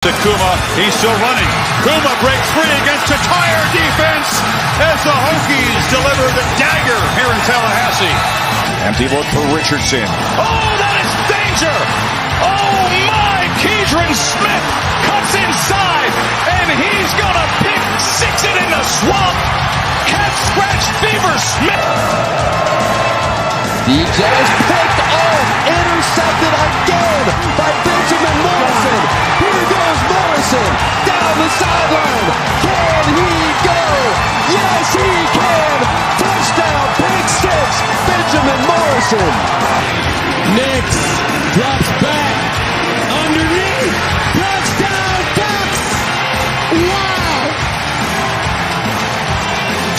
To Kuma, he's still running. Kuma breaks free against a tire defense as the Hokies deliver the dagger here in Tallahassee. Empty look for Richardson. Oh, that is danger! Oh my, Keidron Smith cuts inside, and he's gonna pick six it in the swamp. Cat scratch fever Smith. DJ is picked off, intercepted again by Benjamin Morrison. Here goes Morrison down the sideline. Can he go? Yes, he can. Touchdown, pick six, Benjamin Morrison. Nix drops back underneath. Touchdown, Ducks. Wow.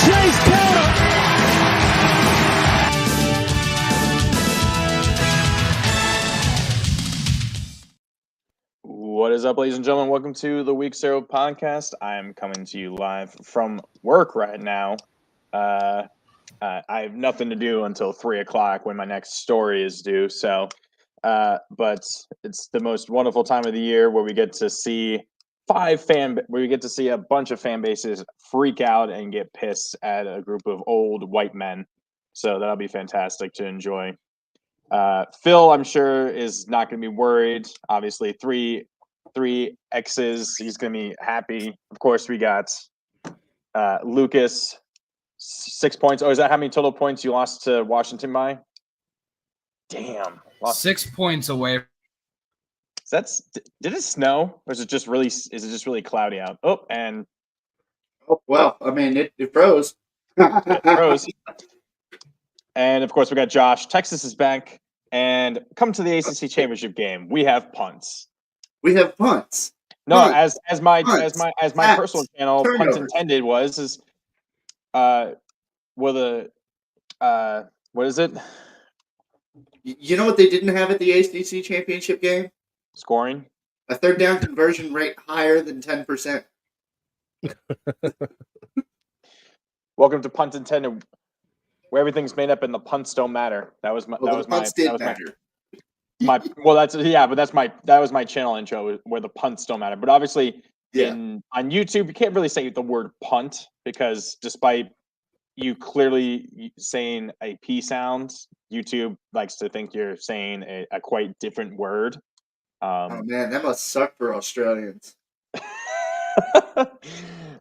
Chase Cota. What is up, ladies and gentlemen? Welcome to the Week 0 podcast. I am coming to you live from work right now. I have nothing to do until 3 o'clock when my next story is due. But it's the most wonderful time of the year where we get to see a bunch of fan bases freak out and get pissed at a group of old white men. So that'll be fantastic to enjoy. Phil, I'm sure, is not going to be worried. Obviously, three X's. He's going to be happy. Of course, we got Lucas, 6 points. Oh, is that how many total points you lost to Washington by? Damn. 6 points away. Did it snow? Or is it just really cloudy out? Oh, well, I mean, it froze. It froze. And of course, we got Josh. Texas is back. And come to the ACC championship game. We have punts. We have punts. No, punts. as my Punts. personal channel, Turnovers. Punt Intended what is it? You know what they didn't have at the ACC championship game? Scoring. A third down conversion rate higher than 10%. Welcome to Punt Intended, where everything's made up and the punts don't matter. That was my channel intro, where the punts don't matter. But obviously, on YouTube, you can't really say the word punt because despite you clearly saying a P sound, YouTube likes to think you're saying a quite different word. Oh man, that must suck for Australians.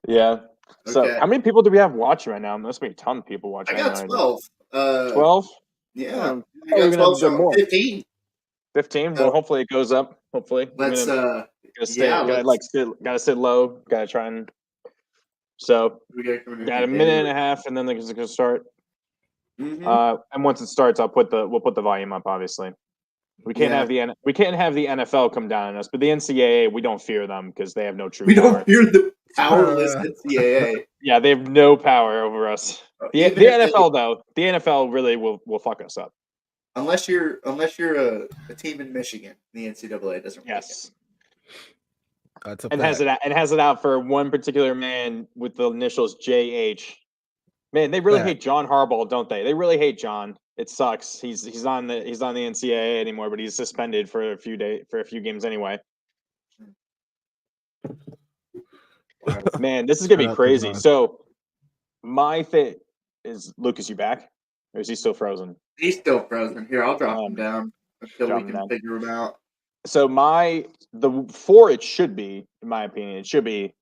Yeah. So, Okay. how many people do we have watching right now? There must be a ton of people watching. I got 12. 12? Yeah. Oh, I we're got gonna 12, do more. 15. 15? Well, hopefully it goes up. Hopefully. Let's gotta sit low. Gotta try and. So, got a minute and a half, and then it's gonna start. Mm-hmm. And once it starts, we'll put the volume up. Obviously, we can't have the NFL come down on us, but the NCAA, we don't fear them because they have no true. We power. don't fear the powerless NCAA. Yeah, they have no power over us. The NFL though, the NFL really will fuck us up. Unless you're a team in Michigan, the NCAA doesn't. Yes. That's a And fact. has it out for one particular man with the initials JH. Man, they really hate John Harbaugh, don't they? They really hate John. It sucks. He's on the NCAA anymore, but he's suspended for a few games anyway. Man, this is gonna be crazy. So my thing is, Lucas, you back? Or is he still frozen? He's still frozen. Here, I'll drop him down until drop we him can down. figure him out. So the four, it should be, in my opinion, it should be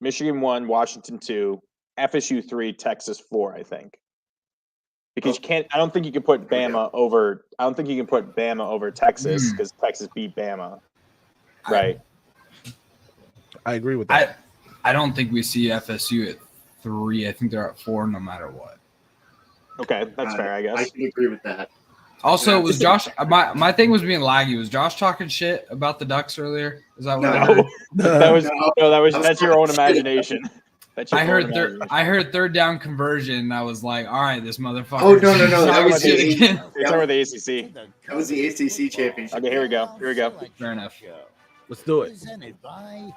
Michigan 1, Washington 2, FSU 3, Texas 4, I think. Because I don't think you can put Bama over Texas because Texas beat Bama. Right. I agree with that. I don't think we see FSU at 3. I think they're at 4 no matter what. Okay, that's fair, I guess. I can agree with that. Also, was Josh my thing was being laggy. Was Josh talking shit about the Ducks earlier? Is that what I heard? That's your own imagination. I heard third down conversion. And I was like, all right, this motherfucker. Oh no! That was the It's over the ACC. That was the ACC championship. Okay, here we go. Fair enough. Let's do it. Presented by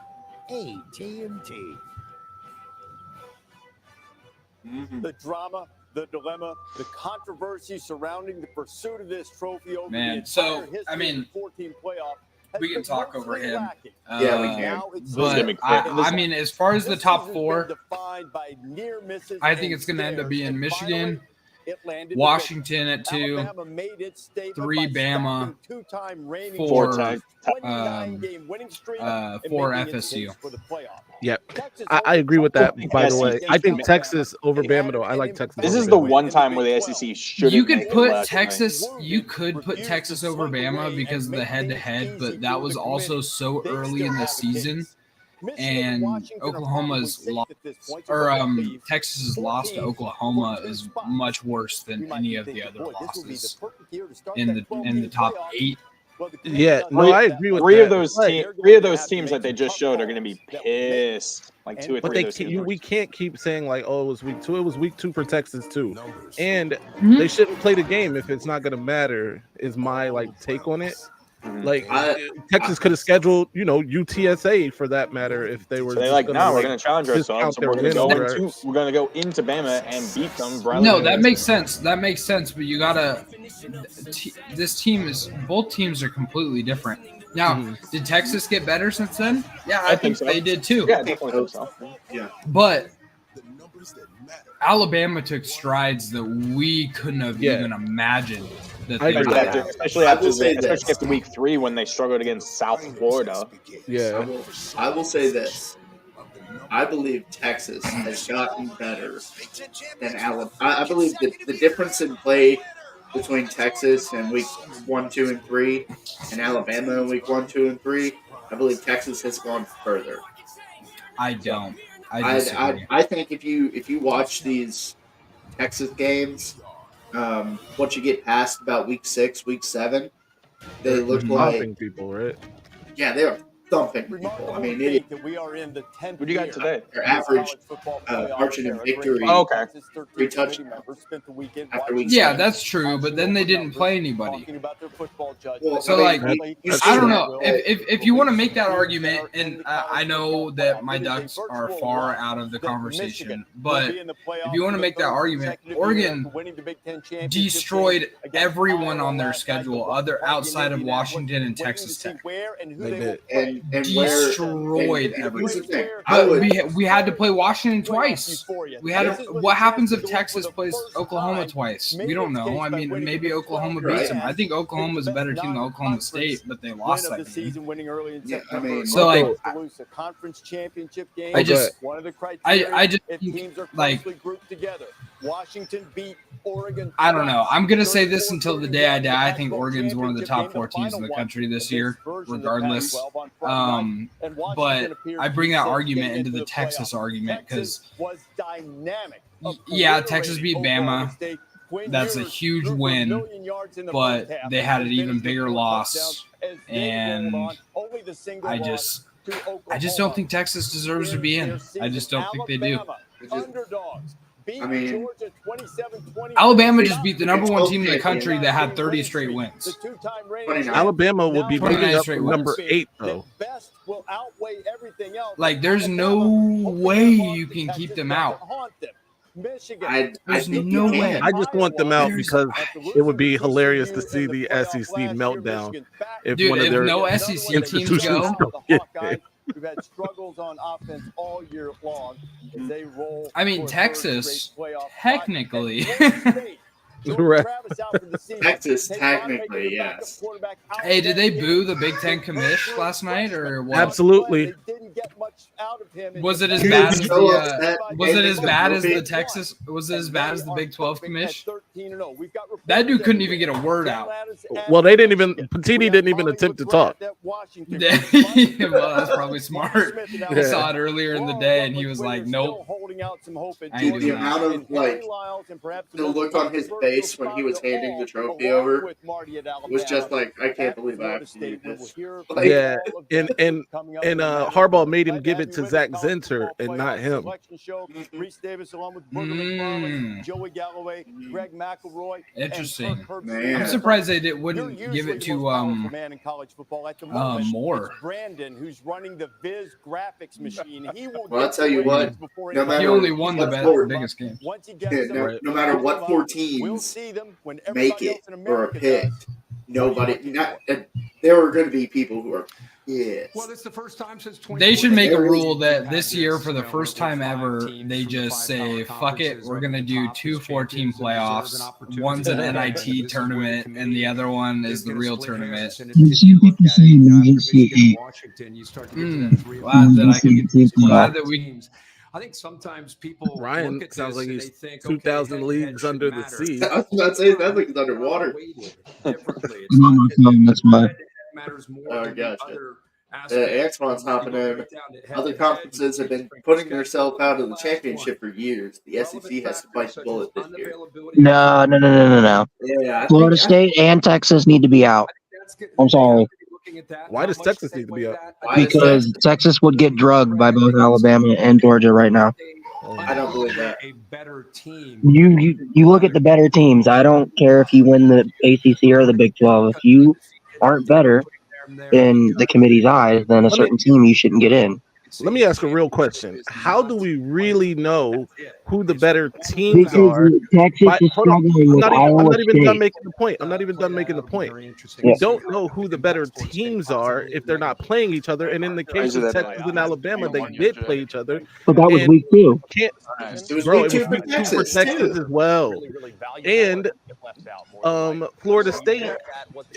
AT&T. The drama, the dilemma, the controversy surrounding the pursuit of this trophy over the Man, entire so, history I mean, of the 14 playoff we can talk over him. Yeah, we can. But I mean, as far as the top four, I think it's going to end up being Michigan, Washington at 2, 3 Bama, 4 FSU. Yep. I agree with that, by the way. I think Texas over Bama, though. I like Texas. This is the one time where the SEC should. You could put Texas. You could put Texas over Bama because of the head-to-head, but that was also so early in the season, and Oklahoma's loss or Texas's loss to Oklahoma is much worse than any of the other losses in the top 8. Yeah, no, I agree with three that. of those teams that they just showed are going to be pissed. Like 2 or 3 But of those teams. we can't keep saying like, oh, it was week 2. It was week 2 for Texas too, and they shouldn't play the game if it's not going to matter. Is my take on it. Like Texas could have scheduled, UTSA for that matter if they were. So they're like, no, we're going to challenge ourselves. And we're going to go into Bama and beat them. No, that makes sense. That makes sense. But you gotta. Both teams are completely different. Now, did Texas get better since then? Yeah, I think so. They did too. Yeah, I definitely hope so. Yeah, but Alabama took strides that we couldn't have even imagined. Especially after week 3 when they struggled against South Florida. Yeah, I will say this. I believe Texas has gotten better than Alabama. I believe the difference in play between Texas in week 1, 2, and 3 and Alabama in week 1, 2, and 3, I believe Texas has gone further. I don't. I think if you watch these Texas games, once you get past about week 6, week 7, they look like people, right? Yeah, they are thumping people. I mean, what do you got today? Their average margin of victory. Oh, okay. 3 touchdowns after week 7. Yeah, that's true. But then they didn't play anybody. Well, So I don't know if you want to make that argument, and I know that my Ducks are far out of the conversation, but if you want to make that argument, Oregon destroyed everyone on their schedule, outside of Washington and Texas Tech. They did. And destroyed everything. We had to play Washington twice. What happens if Texas plays Oklahoma twice? We don't know. I mean, maybe Oklahoma beats them. I think Oklahoma is a better team than Oklahoma State, but they lost that game. So a conference championship game. I just think Washington beat Oregon. I don't know. I'm gonna say this until the day I die. I think Oregon's one of the top 4 teams in the country this year, regardless. But I bring that argument into the Texas argument because, Texas beat Bama. That's a huge win, but they had an even bigger loss, and I just don't think Texas deserves to be in. I just don't think they do. I mean, Alabama just beat the number 1 team in the country that had 30 straight wins. Alabama will be beating up number 8, though. There's no way you can keep them out. There's no way. I just want them out because it would be hilarious to see the SEC meltdown if one of their no SEC teams go. We've had struggles on offense all year long as they roll. I mean, Texas, technically. Right. Texas, technically, yes. Hey, did they boo the Big Ten commish last night, or what? Absolutely. Was it as bad as the? Was it as bad as the Texas? Was it as bad as the Big 12 commish? That dude couldn't even get a word out. Well, they didn't even. Petiti didn't even attempt to talk. Well, that's probably smart. I saw it earlier in the day, and he was like, "Nope." Dude, the amount of the look on his face when he was handing the trophy over was just like, I can't believe I have to do this. Yeah, and Harbaugh made him give it to Zach Zinter and not him. Interesting. Man. I'm surprised they wouldn't give it to Moore. Brandon, who's running the Viz graphics machine. Well, I'll tell you what. No matter he only won the biggest game. No matter what 4 teams make it or are picked, nobody. The there are going to be people who are pissed. Well, it's the first time since 20. They should make a rule that this year, for the first time ever, they just say, "Fuck it, we're gonna do 2 4-team playoffs. One's an NIT tournament, and the other one is the real tournament." You've seen people say emergency 8. Glad that we. I think sometimes people Ryan look at sounds this like and he's they think, 2,000 okay, leagues head-to-head under the shouldn't sea. I was about to say that like it's underwater. differently. I'm on my phone, that's why. Matters more Oh, than gotcha. other aspects. Xbox hopping in. Other conferences have been putting themselves out of the championship for years. The SEC has to bite the bullet this year. No. Yeah, I Florida think- State and Texas need to be out. I'm sorry. Why does Texas need to be out? Why is Because Texas would get drugged by both Alabama and Georgia right now. I don't believe that. A better team. You look at the better teams. I don't care if you win the ACC or the Big 12. If you aren't better in the committee's eyes, then a certain team you shouldn't get in. Let me ask a real question. How do we really know who the better teams Because are? Texas is Hold on. struggling I'm with not Iowa even done State. making the point. I'm not even done making the point. Yeah. We don't know who the better teams are if they're not playing each other. And in the case of Texas and Alabama, they did play each other. But that was And week 2. Can't, It was bro, week it 2 was for week 2 for Texas, Texas too. as well. And Florida State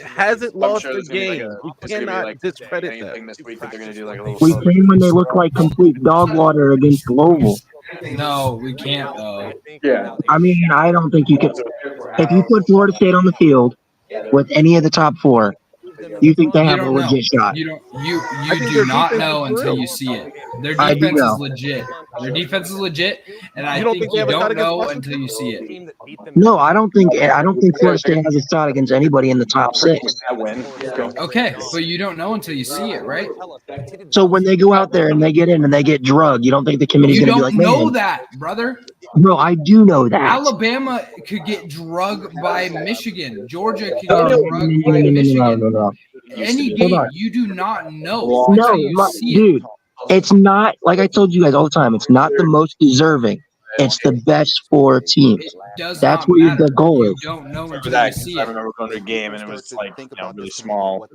hasn't lost a game. We cannot discredit that. This week that they're going to do like a little. We've seen when they look like complete dog water against Louisville. No, we can't though. Yeah. I mean, I don't think you can. If you put Florida State on the field with any of the top 4, you think they have a don't know. legit shot. You don't. I You think do their not defense know is until real. you see it. Their I do defense is know. legit. Their defense is legit, and I You don't think think they you have a shot don't against know Washington? until you see it. No, I don't think Florida State has a shot against anybody in the top 6. That win. Okay, but you don't know until you see it, right? So when they go out there and they get in and they get drugged, you don't think the committee's You going to be don't like, know man, that, brother. bro, I do know that. Alabama could get drugged by Michigan. Georgia could No, get drugged by Michigan. no. Any Hold game on. you do not know No, until you see it. dude, it's not, like I told you guys all the time, it's not the most deserving. It's the best 4 teams. It does That's not what matter. the goal You is. don't know For until that, you 'cause see I it. remember going to a game and it was like really small.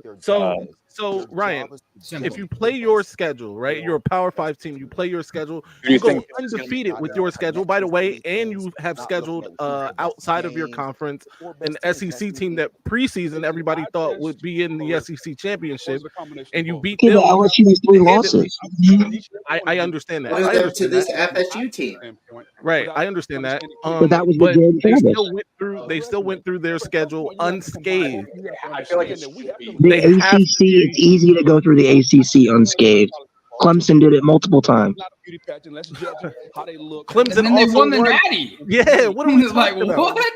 So Ryan, Simple. if you play your schedule, right? You're a Power 5 team. You play your schedule. Who do You you go think is gonna undefeated with your schedule, by the way, and you have scheduled outside of your conference an SEC team that preseason everybody thought would be in the SEC championship, and you beat Okay, them. but LSU has 3 losses. I understand that. What is I that to understand this that. FSU team? Right, I understand that. But that was with but Jordan they Travis. still went through their schedule unscathed. I feel like it should be. The They have ACC, it's easy to go through the ACC unscathed. Clemson did it multiple times. Clemson And then they also won the won. Natty. Yeah, what are we Like, talking about? what?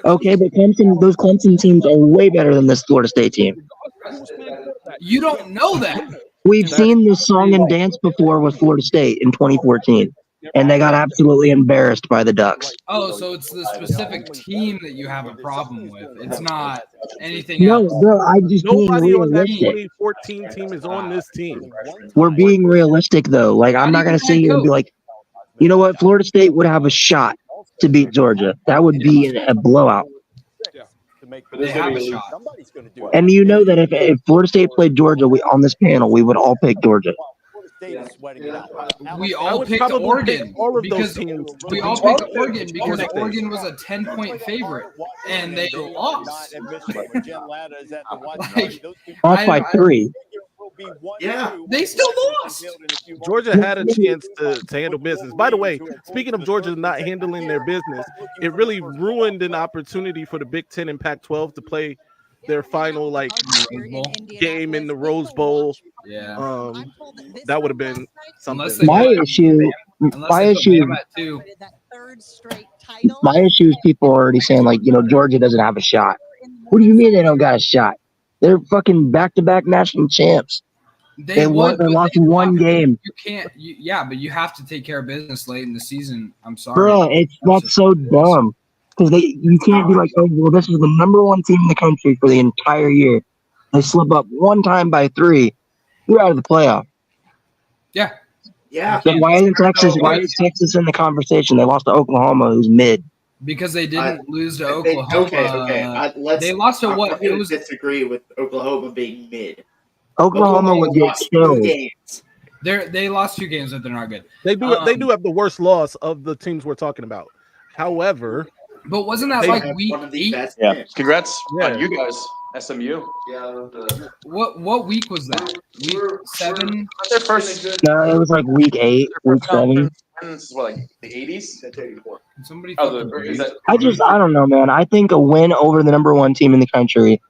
Okay, but those Clemson teams are way better than this Florida State team. You don't know that. We've seen this song and dance before with Florida State in 2014, and they got absolutely embarrassed by the Ducks. Oh, so it's the specific team that you have a problem with. It's not anything No, else. bro, I'm just being Nobody on that realistic. 2014 team is on this team. We're being realistic, though. Like, I'm not going to sit here and be like, you know what, Florida State would have a shot to beat Georgia. That would be a blowout. They have a shot. Somebody's going to do it. And you know that if Florida State played Georgia, we on this panel, we would all pick Georgia. Florida State is sweating it out. We I all would picked probably Oregon pick all of those because teams. we all picked Oregon because Oregon was a 10-point favorite and they lost. Off by 3. Yeah. They still lost. Georgia had a chance to handle business. By the way, speaking of Georgia not handling their business, it really ruined an opportunity for the Big Ten and Pac-12 to play their final game in the Rose Bowl. Yeah. That would have been something. Unless they My got- issue, unless my they put issue, Bama at 2. my issue is people are already saying, like, you know, Georgia doesn't have a shot. What do you mean they don't got a shot? They're fucking back-to-back national champs. They would, but lost they one game. You can't. Yeah, but you have to take care of business late in the season. I'm sorry. Bro, that's so dumb. Because you can't be like, oh, well, this is the number 1 team in the country for the entire year. They slip up one time by 3, you're out of the playoff. Yeah. Yeah. Then why is Texas in the conversation? They lost to Oklahoma, who's mid. Because they didn't lose to think- Oklahoma. okay. They lost to what? I'm gonna It was disagree with Oklahoma being mid. Oklahoma would get lost 2 killed. games. they lost 2 games, but they're not good. They do have the worst loss of the teams we're talking about. However, But wasn't that They like have week one of the 8? best Yeah. teams. Congrats Yeah. on you guys, SMU. What week was that? Week 7? Their first. No, it was like week 8, week 7. What, like the 80s? Somebody Oh, fucking is that, I don't know, man. I think a win over the number 1 team in the country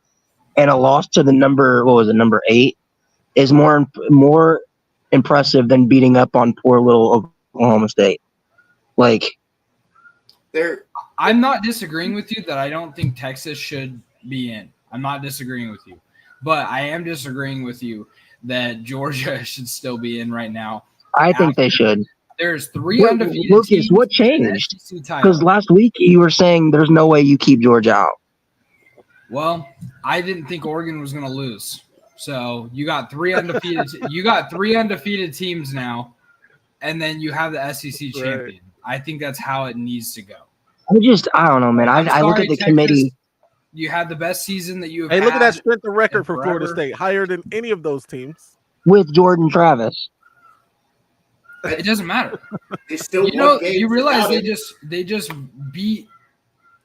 and a loss to the number 8 is more impressive than beating up on poor little Oklahoma State. Like, I'm not disagreeing with you that I don't think Texas should be in. I'm not disagreeing with you. But I am disagreeing with you that Georgia should still be in right now. I think they should. There's 3 undefeated Lucas, teams. what in the changed? SEC title. Because last week you were saying there's no way you keep Georgia out. Well, I didn't think Oregon was going to lose. So you got 3 undefeated. You got 3 undefeated teams now, and then you have the SEC champion. I think that's how it needs to go. I don't know, man. I look sorry, at the Texas, committee. You had the best season that you have hey, look at had that strength of record in for Florida forever. State, higher than any of those teams. With Jordan Travis. It doesn't matter. They still You know, won games you realize without they just beat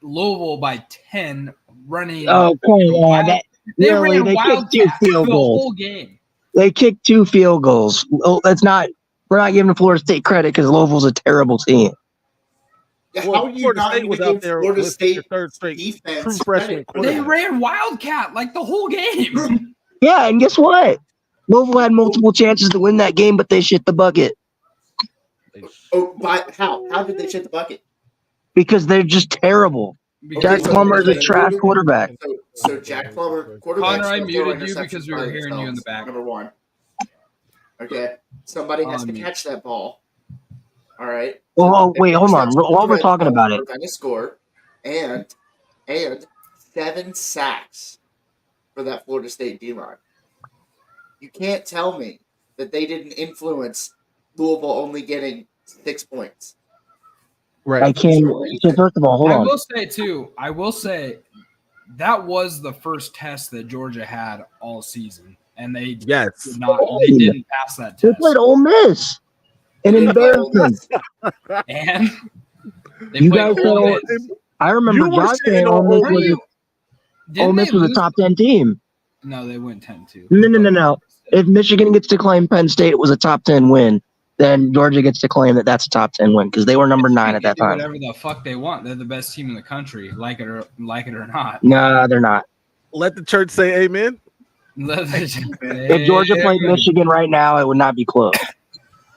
Louisville by 10 running. Oh, come on. They Really, ran they kicked 2 Wildcat field the goals. whole game. They kicked 2 field goals. Oh, we're not giving Florida State credit because Louisville's a terrible team. Yeah, Well, how are you Florida not State going was to out give there Florida with State their third straight defense true freshman credit? They quarterback. ran Wildcat like the whole game. Yeah, and guess what? Louisville had multiple chances to win that game, but they shit the bucket Oh, but how? How did they shit the bucket? because they're just terrible. Jack Plummer is a trash quarterback. So Jack Plummer, quarterback. Connor, I muted you because we were hearing you in the back. Number 1. Okay, somebody has to Unmute. catch that ball. All right. Well, wait, hold on. While we're talking about it, We're going to score, and 7 sacks for that Florida State D-line. You can't tell me that they didn't influence Louisville only getting 6 points. Right. I can't. So first of all, hold I on. will say that was the first test that Georgia had all season, and they Yes. they didn't pass that They test. played Ole Miss. An embarrassment. And they You played guys Ole said Miss. I remember You were Josh saying saying Ole Miss Ole Miss. Ole Miss was a top 10 team. No, they went 10-2. No. If Michigan gets to claim Penn State was a top 10 win, then Georgia gets to claim that that's a top 10 win because they were number 9 at They that do time. whatever the fuck they want. They're the best team in the country, like it or not. Nah, they're not. Let the church say amen. If Georgia played Michigan right now, it would not be close.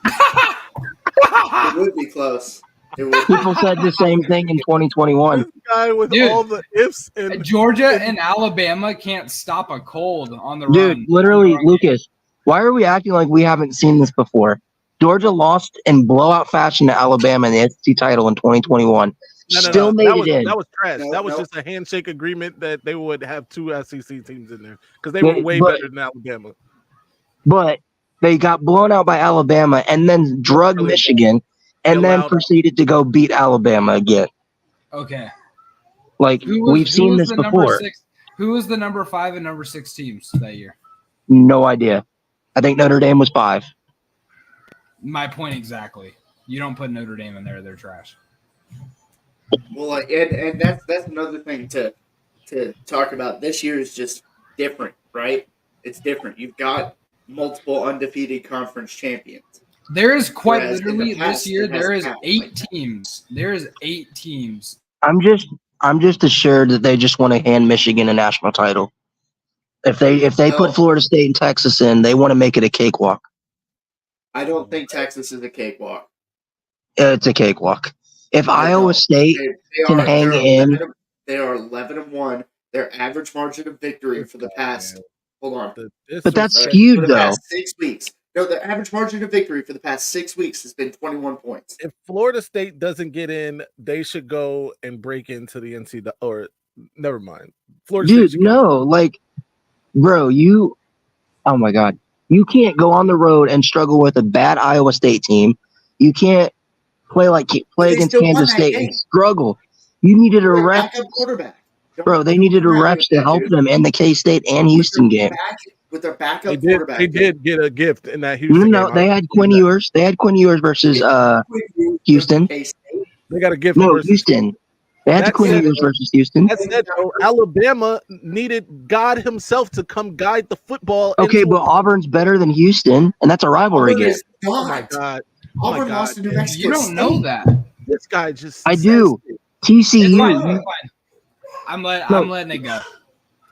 It would be close. It would. People said the same thing in 2021. This guy with Dude. all the ifs and Georgia and Alabama can't stop a cold on the Dude, run. literally, Lucas, why are we acting like we haven't seen this before? Georgia lost in blowout fashion to Alabama in the SEC title in 2021. Still made it in. That was trash. No, that was no. just a handshake agreement that they would have 2 SEC teams in there because they were way But- better than Alabama. But they got blown out by Alabama and then drug Really? Michigan and They then allowed- proceeded to go beat Alabama again. Okay. Like, we've seen this before. Who was the number 5 and number 6 teams that year? No idea. I think Notre Dame was 5. My point exactly. You don't put Notre Dame in there; they're trash. Well, like, and that's another thing to talk about. This year is just different, right? It's different. You've got multiple undefeated conference champions. There is quite Whereas in the literally past, this year. it There is hasn't 8 happened like that. teams. There is 8 teams. I'm just assured that they just want to hand Michigan a national title. If they No. put Florida State and Texas in, they want to make it a cakewalk. I don't think Texas is a cakewalk. It's a cakewalk. If I Iowa don't. State They can hang they're in. 11 they are 11-1. Their average margin of victory for the past. Hold on. But that's Sorry, skewed, for the though. past 6 weeks. No, their average margin of victory for the past 6 weeks has been 21 points. If Florida State doesn't get in, they should go and break into the NCAA. Or never mind. Florida Dude, State should go. no, like, bro, oh my God, you can't go on the road and struggle with a bad Iowa State team. You can't play They against still won Kansas that State game. and struggle. You needed a Their ref, backup quarterback. bro. They needed a ref to help them in the K-State and Houston game. With their backup They quarterback. did get a gift in that Houston No, game. they had Quinn Ewers. They had Quinn Ewers versus Houston. They got a gift No, versus Houston. They had That Quinn said- Ewers versus Houston. That said, though, Alabama needed God himself to come guide the football. Okay, into but Auburn's better than Houston, and that's a rivalry game. Oh my God. Oh my Auburn God. lost to New Mexico. You don't know State. that. This guy just I says do. it. It's TCU. fine. It's fine. I'm letting it go.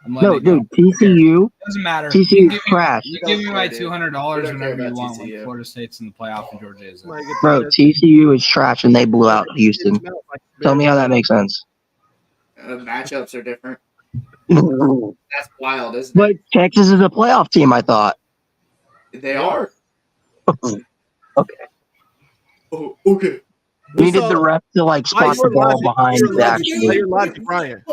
No, dude, TCU. Doesn't matter. TCU You is give me- trash. You give me my Dude. $200 We don't care whenever you about want when TCU. Florida State's in the playoff and Georgia isn't. Bro, TCU is trash, and they blew out Houston. Tell me how that makes sense. Matchups are different. But That's wild, isn't it? Texas is a playoff team, I thought. They are. Okay. Oh, okay. We needed the ref to spot the ball behind the actual.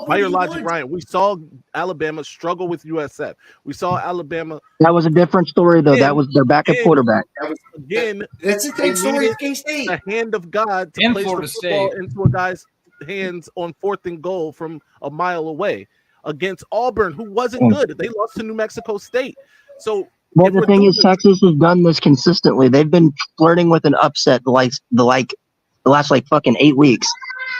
By your logic, Ryan. We saw Alabama struggle with USF. We saw Alabama That was a different story, though. That was their backup quarterback. again. That's the same story with K-State. The hand of God to And place Florida the football State. into a guy's hands on 4th and goal from a mile away against Auburn, who wasn't good. They lost to New Mexico State. So Well, if the we're thing doing is, this- Texas has done this consistently. They've been flirting with an upset the last fucking 8 weeks,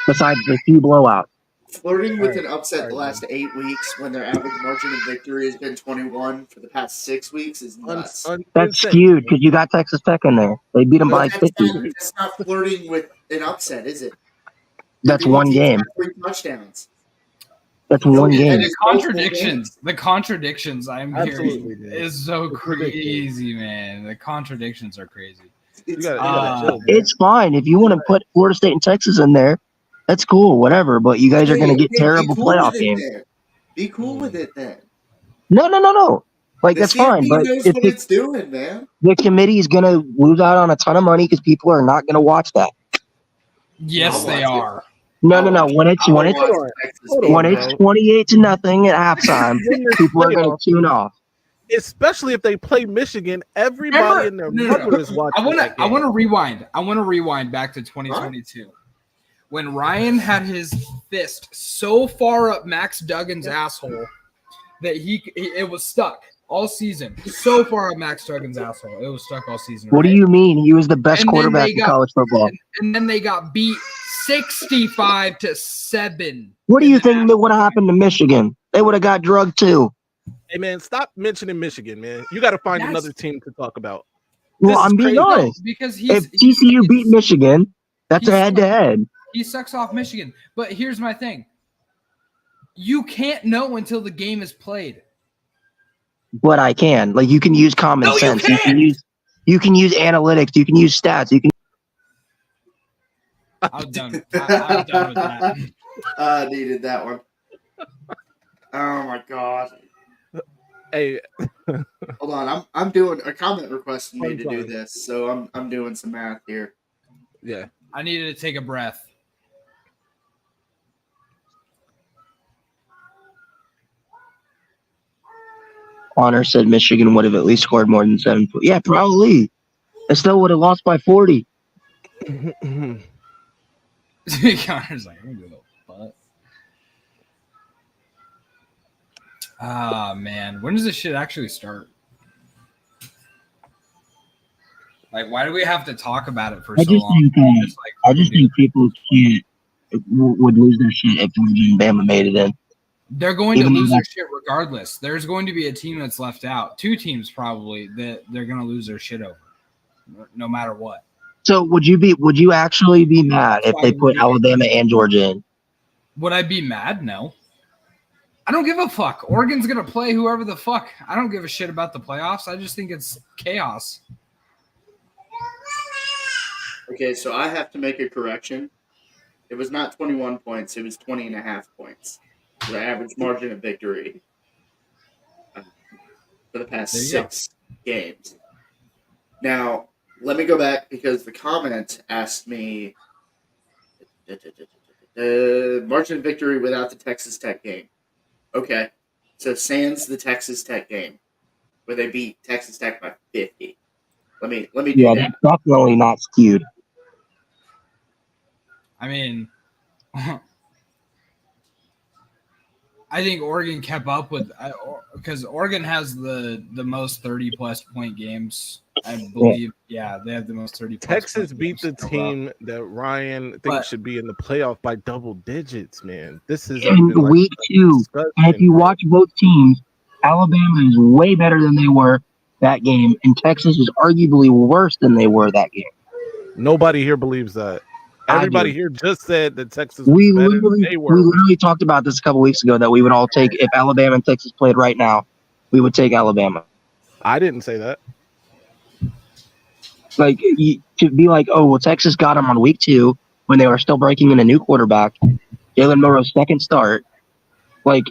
besides the few blowouts. Flirting with an upset the last 8 weeks when their average margin of victory has been 21 for the past 6 weeks is nuts. That's skewed because you got Texas Tech in there. They beat them by But 50. that's not flirting with an upset, is it? That's The one team's game. got 3 touchdowns. That's one game. The contradictions I'm Absolutely, hearing dude. is so It's ridiculous. crazy, man. The contradictions are crazy. You gotta chill, man. It's fine if you want to put Florida State and Texas in there. That's cool, whatever. But you guys are going to get Hey, terrible be cool playoff with it games. then. Be cool with it then. No. The That's fine. CFP But knows if what it's doing, man. the committee is going to lose out on a ton of money because people are not going to watch that. Yes, they are. No. When it's 28-0 at halftime, people are going to tune off. Especially if they play Michigan, everybody in their mother is watching. I want to rewind. I want to rewind back to 2022 when Ryan had his fist so far up Max Duggan's asshole that it was stuck all season. So far up Max Duggan's asshole, it was stuck all season. What do you mean? He was the best And then quarterback they in got- college football. And then they got beat 65-7. What do you think that would have happened to Michigan? They would have got drugged too. Hey man, stop mentioning Michigan, man. You got to find That's- another team to talk about. Well, This is I'm being crazy. honest. Because If TCU beat Michigan, that's a he's- head-to-head. He sucks off Michigan. But here's my thing. You can't know until the game is played. But I can. You can use common sense. You can use analytics. You can use stats. You can. I'm done. I'm done with that. I needed that one. Oh my god. Hey, Hold on. I'm doing a comment requesting me I'm to do fine. this, so I'm doing some math here. yeah. I needed to take a breath. Honor said Michigan would have at least scored more than 7 points. Yeah, probably. I still would have lost by 40. Connor's like, I'm gonna go fuck. Ah man, when does this shit actually start? Why do we have to talk about it for I so just long? think people would lose their shit if Georgia and Bama made it in. They're going to Even lose though- their shit regardless. There's going to be a team that's left out. 2 teams probably that they're going to lose their shit over, no matter what. So would you actually be mad if they put Alabama and Georgia in? Would I be mad? No. I don't give a fuck. Oregon's going to play whoever the fuck. I don't give a shit about the playoffs. I just think it's chaos. Okay, so I have to make a correction. It was not 21 points. It was 20 and a half points. The average margin of victory for the past There you 6 games. Now, let me go back because the comment asked me margin of victory without the Texas Tech game. Okay, so sans the Texas Tech game where they beat Texas Tech by 50. Let me do Yeah, that. that's definitely not skewed. I mean, I think Oregon kept up with because Oregon has the most 30+ point games. I believe, yeah, they have the most 30. Texas beat the team that Ryan thinks should be in the playoff by double digits. Man, this is in week 2. And if you watch both teams, Alabama is way better than they were that game, and Texas is arguably worse than they were that game. Nobody here believes that. Everybody here just said that Texas was we better than they were. We literally talked about this a couple weeks ago that we would all take if Alabama and Texas played right now, we would take Alabama. I didn't say that. Like to be like, oh well, Texas got them on week 2 when they were still breaking in a new quarterback, Jalen Milroe's second start. Like,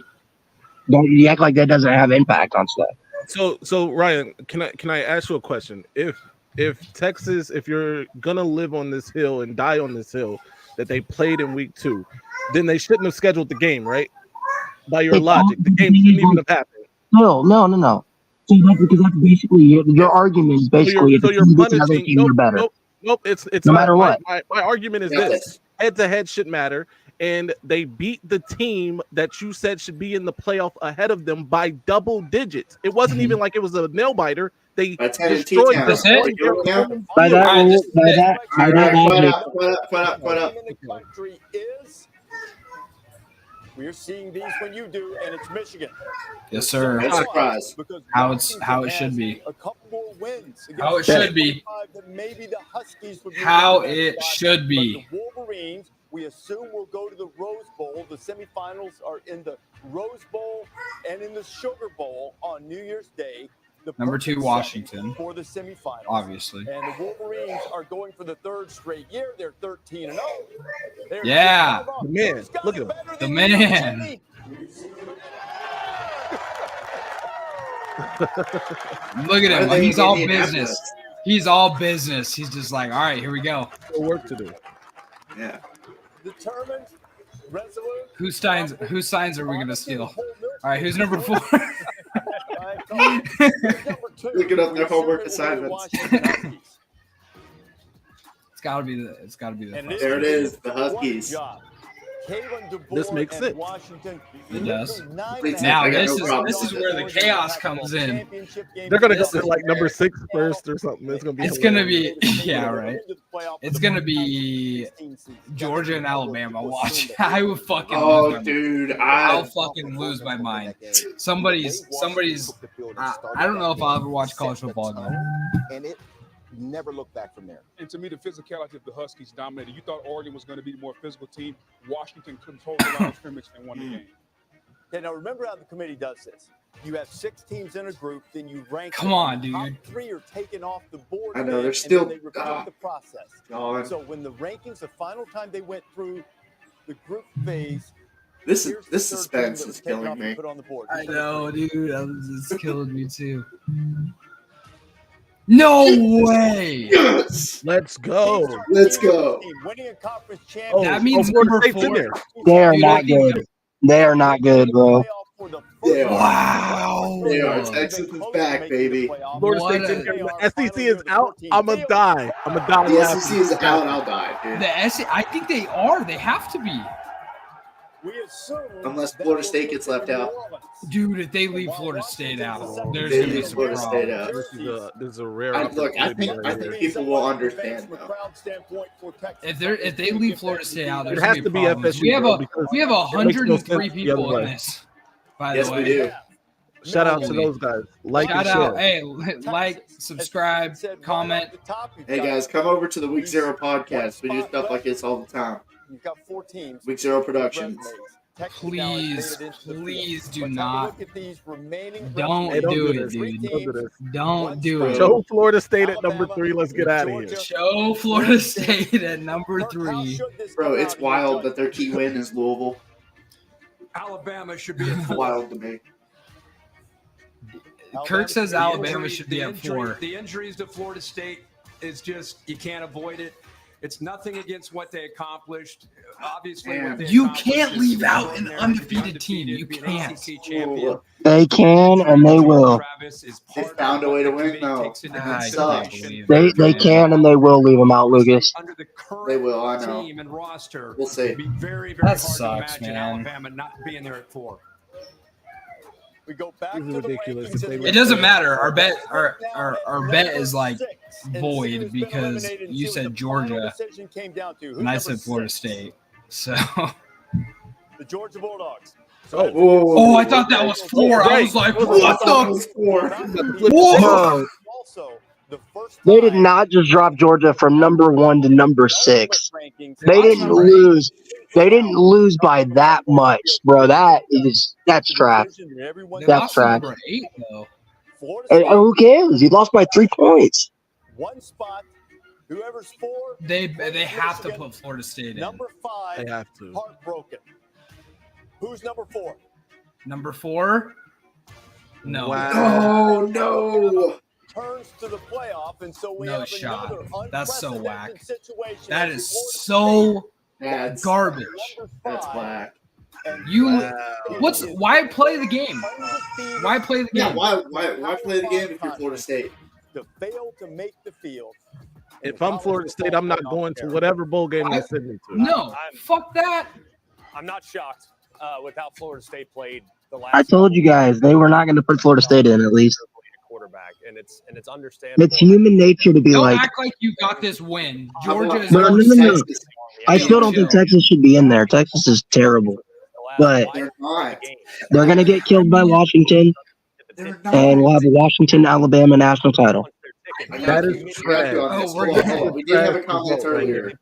don't you act like that doesn't have impact on stuff. So Ryan, can I ask you a question? If Texas, if you're gonna live on this hill and die on this hill that they played in week 2, then they shouldn't have scheduled the game, right? By your logic, the game shouldn't even have happened. No. So that's basically your argument is basically so you're punishing. Nope, better. Nope. It's no matter what. My argument is this: head-to-head should matter, and they beat the team that you said should be in the playoff ahead of them by double digits. It wasn't even like it was a nail biter. They destroyed the by that country is. We're seeing these when you do, and it's Michigan. Yes, sir. No surprise. How it should be. A couple more wins. How it should be. Maybe the Huskies would be how it should be. The Wolverines, we assume, will go to the Rose Bowl. The semifinals are in the Rose Bowl and in the Sugar Bowl on New Year's Day. Number 2, Washington. For the semifinals. Obviously. And the Wolverines are going for the 3rd straight year. They're 13-0. Yeah. The man. Look at him. The man. Look at him. He's all business. He's all business. He's just like, all right, here we go. Work to do. Yeah. Determined, resolute. Whose signs are we going to steal? All right, who's number 4? Looking up their homework assignments. It's gotta be the. There it is, the Huskies. This makes sense. It does. Now this is where the chaos comes in. They're gonna go to like number 6 first or something. It's gonna be yeah, right. It's gonna be Georgia and Alabama. Watch. I would fucking. I'll fucking lose my mind. Somebody's. I don't know if I'll ever watch college football again. And it never look back from there. And to me, the physicality of the Huskies dominated. You thought Oregon was going to be the more physical team. Washington controlled the line of scrimmage and won the game. Okay, now remember how the committee does this. You have 6 teams in a group, then you rank. Come on, dude. Top 3 are taken off the board. I know they're still. They repeat the process. So when the rankings, the final time they went through the group phase. This suspense is killing me. I know, dude. It's killing me too. No way! Yes. Let's go. Let's go. Winning a conference championship. That means number 4. They are not good. They are not good, bro. They are. Wow. They are. Texas is back, baby. Florida State's in here. The SEC is out. I'm going to die. The SEC is out. I'll die, dude. The SEC, I think they are. They have to be. Unless Florida State gets left out. Dude, if they leave Florida State out, there's going to be some Florida State out. This is a rare I think people will understand, though. If they leave Florida State out, there's it has going to be problems. FSU. We have 103 people in this, by the way. Yes, we do. Shout out to those guys. Shout out. Hey, like, subscribe, comment. Hey, guys, come over to the Week 0 podcast. We do stuff like this all the time. You've got 4 teams. Week 0 Productions. Please do not. Don't do it, dude. Don't do it. Show Florida State at number 3. Let's get out of here. Show Florida State at number 3. Bro, it's wild that their key win is Louisville. Alabama should be at wild to me. Kirk says Alabama should be at 4. The injuries to Florida State is just, you can't avoid it. It's nothing against what they accomplished. Obviously, you can't leave out an undefeated team. You can't. They can and they will. They found a way to win, though. They can and they will leave them out, Lucas. They will. I know. We'll see. That sucks, man. Alabama not being there at 4. We go back This is to the ridiculous. rankings in the It doesn't matter. Our bet is like void because you said Georgia and I said Florida State. So the Georgia Bulldogs. oh, I thought that was 4. I was like, what the? Whoa! Also, the first They did not just drop Georgia from number 1 to number 6. They didn't Right. lose. They didn't lose by that much, bro. That's trash. They That's lost to trash. number 8 though. Florida And State, who cares? He lost by 3 points. one spot. Whoever's 4. They have to put Florida State in. Number 5. They have to. Heartbroken. Who's number 4? Number 4? No. Wow. Oh no! Turns to the playoff, and so we No have shot. another That's so unprecedented whack. situation That as is Florida so That's garbage. State, number that's 5, whack. and You Florida State why play the game? undefeated Why play the Yeah, game? why play the game if you're Florida State? to fail to make the field. If I'm Florida State, I'm not going to whatever bowl game they send me to. No, fuck that. I'm not shocked with how Florida State played the last. I told you guys they were not going to put Florida State in at least. Quarterback, and it's understandable. It's human nature to be Don't like, act like you got this win. Georgia is no, no, no, no. I still don't think Texas should be in there. Texas is terrible. But They're not. they're going to get killed by Washington, They're not. and we'll have a Washington-Alabama national title. That is trash. Oh, we're Hold on, good. hold on. We did have a comment Result right earlier. here.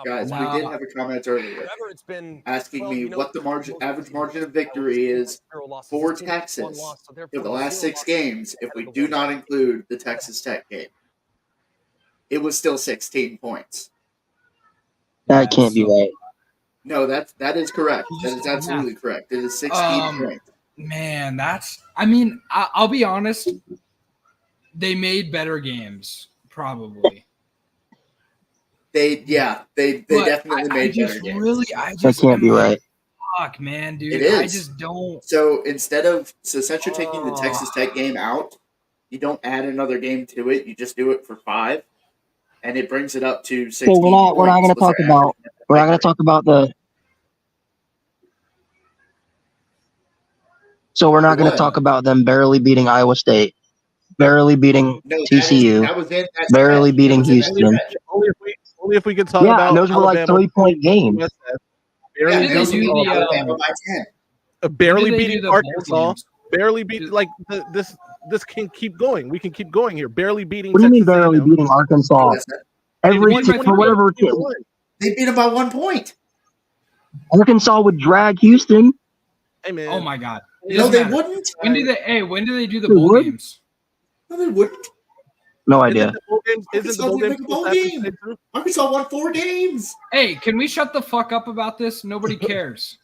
Guys, Wow. we did have a comment earlier Whatever it's been, asking well, me you know, what the average margin of victory is for Texas for the last 6 games if we do not include the Texas Tech game. It was still 16 points. That can't be right. No, that is correct. That is absolutely correct. It is 16 points. Man, that's. I mean, I'll be honest. They made better games, probably. They But definitely made just better games. really, That can't be right. Fuck, man, dude. It is. I just don't. So since you're taking the Texas Tech game out, you don't add another game to it. You just do it for 5, and it brings it up to 16. So we're not going to talk about. We're not going to talk about the. So we're not going to talk about them barely beating Iowa State, barely beating TCU, That was in that barely stretch. beating That was in that Houston. stretch. Only if we can talk Yeah, about and those were like Alabama, 3-point games. USF, Yeah, barely Did they those do were the, Alabama by 10. barely did they do beating the bowl Arkansas, games? barely beat like this can keep going. We can keep going here. Barely beating. What do you mean Texas barely A&M. beating Arkansas? Every won by for whatever team, They beat them by 1 point. Arkansas would drag Houston. Hey man. Oh my god. It No, doesn't they matter. wouldn't. When do they do the They bowl would? games? No, they wouldn't. No idea. Isn't the bowl game Arkansas supposed didn't to make a happen bowl today, too? Arkansas won 4 games. Hey, can we shut the fuck up about this? Nobody cares.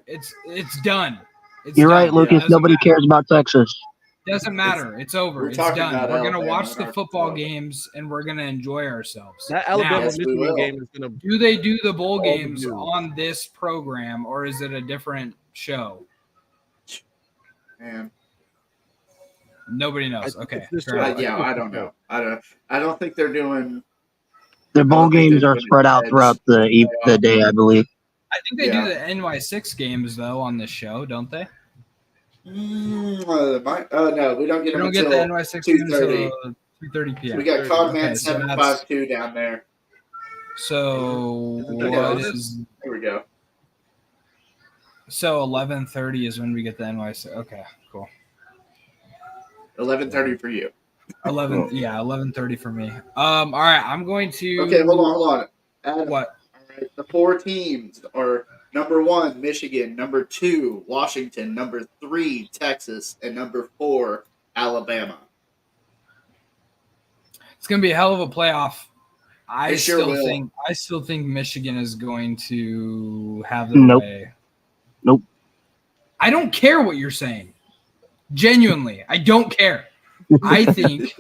It's done. It's You're done. right, Lucas. Doesn't Nobody matter. cares about Texas. Doesn't matter. It's over. We're It's talking done. about We're gonna Alabama watch the and football Arkansas. games and we're gonna enjoy ourselves. That Now, Alabama Yes, we Michigan will. game is gonna. do they do the bowl All the games news. on this program or is it a different show? Man, Nobody knows. I think Okay. it's this fair show. enough. I don't know. I don't think they're doing. Their bowl don't think games they're are doing spread out edge. throughout the day, I believe. I think they Yeah. do the NY6 games though on this show, don't they? No, we don't get We them don't get until the NY6 games 2:30. until 2:30 p.m. We got Cogman Okay, so 752 down there. So Yeah, what this- is There we go. so 11:30 is when we get the NY6. Okay, cool. 11:30 for you. 11:30 for me. All right, I'm going to. Okay, hold on. Adam, What? all right, the 4 teams are number 1, Michigan, number 2, Washington, number 3, Texas, and number 4, Alabama. It's gonna be a hell of a playoff. I It sure still will. think Michigan is going to have their Nope. way. Nope. I don't care what you're saying. Genuinely, I don't care. I think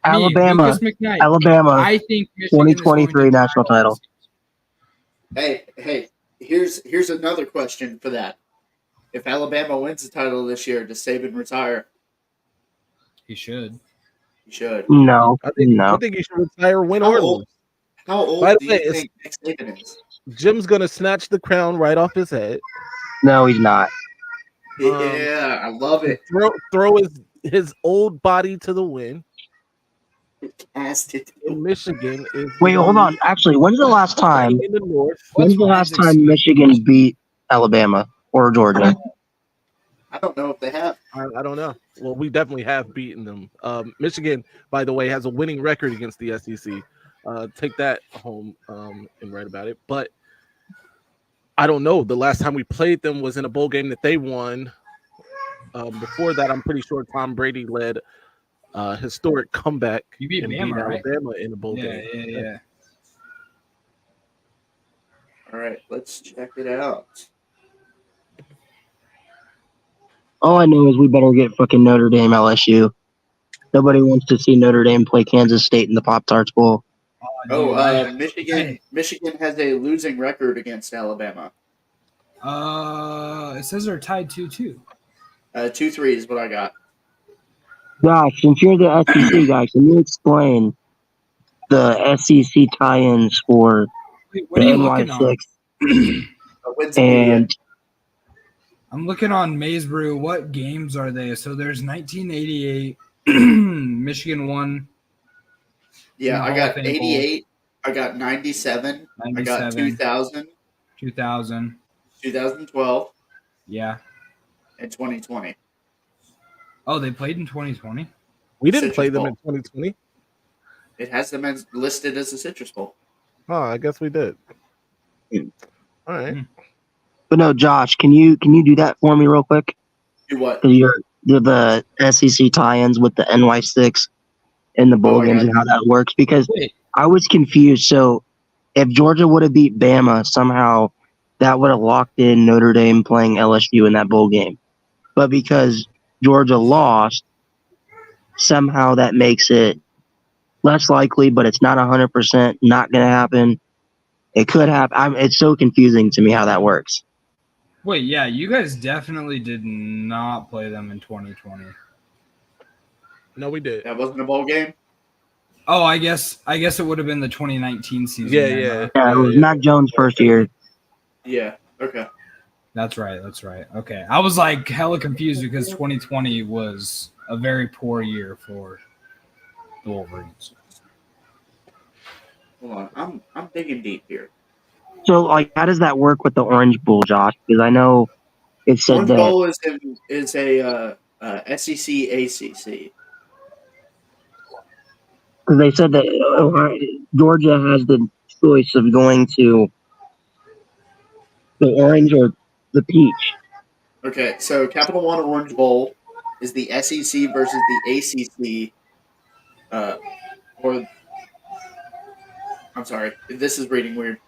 Alabama. Lucas McKnight, Alabama, I think Michigan is 2023 going to national win all title. Hey, here's another question for that. If Alabama wins the title this year, does Saban retire? He should. He should. No, I no. think he should retire, win How or old, lose. how old By the do way, you it's- think Nick Saban is? Jim's gonna snatch the crown right off his head. No, he's not. Yeah, I love it. Throw his old body to the wind. Cast it. In Michigan is Wait, hold on. Actually, when's the last time? in the north. When's the last time Michigan beat Alabama or Georgia? I don't know if they have. I don't know. Well, we definitely have beaten them. Michigan, by the way, has a winning record against the SEC. Take that home and write about it. But I don't know. The last time we played them was in a bowl game that they won. Before that, I'm pretty sure Tom Brady led historic comeback. You beat Bama, right? Alabama in a bowl game. Yeah. All right, let's check it out. All I know is we better get fucking Notre Dame LSU. Nobody wants to see Notre Dame play Kansas State in the Pop-Tarts Bowl. Michigan has a losing record against Alabama. It says they're tied 2-2. 2-3 is what I got. Josh, since you're the SEC guy, can you explain the SEC tie-ins for Wait, what the are you looking NY6? And I'm looking on Maize Brew. What games are they? So there's 1988. Michigan won. Yeah, I got 88. I got 97. I got 2000. 2000. 2012. Yeah. And 2020. Oh, they played in 2020? We didn't play them in 2020. It has them listed as a Citrus Bowl. Oh, I guess we did. All right. But no, Josh, can you do that for me real quick? Do what? You're the SEC tie-ins with the NY6 and the bowl games and how that works, because I was confused. So if Georgia would have beat Bama, somehow that would have locked in Notre Dame playing LSU in that bowl game. But because Georgia lost, somehow that makes it less likely, but it's not 100% not going to happen. It could happen. It's so confusing to me how that works. Wait, yeah, you guys definitely did not play them in 2020. No, we did. That wasn't a bowl game? Oh, I guess it would have been the 2019 season. Yeah, it was Mac Jones' first year. Yeah, okay. That's right. Okay. I was like hella confused because 2020 was a very poor year for the Wolverines. Hold on. I'm digging deep here. So, like, how does that work with the Orange Bowl, Josh? Because I know it said Orange that Bowl is a SEC ACC. because they said that Georgia has the choice of going to the Orange or the Peach. Okay, so Capital One Orange Bowl is the SEC versus the ACC. I'm sorry, this is reading weird.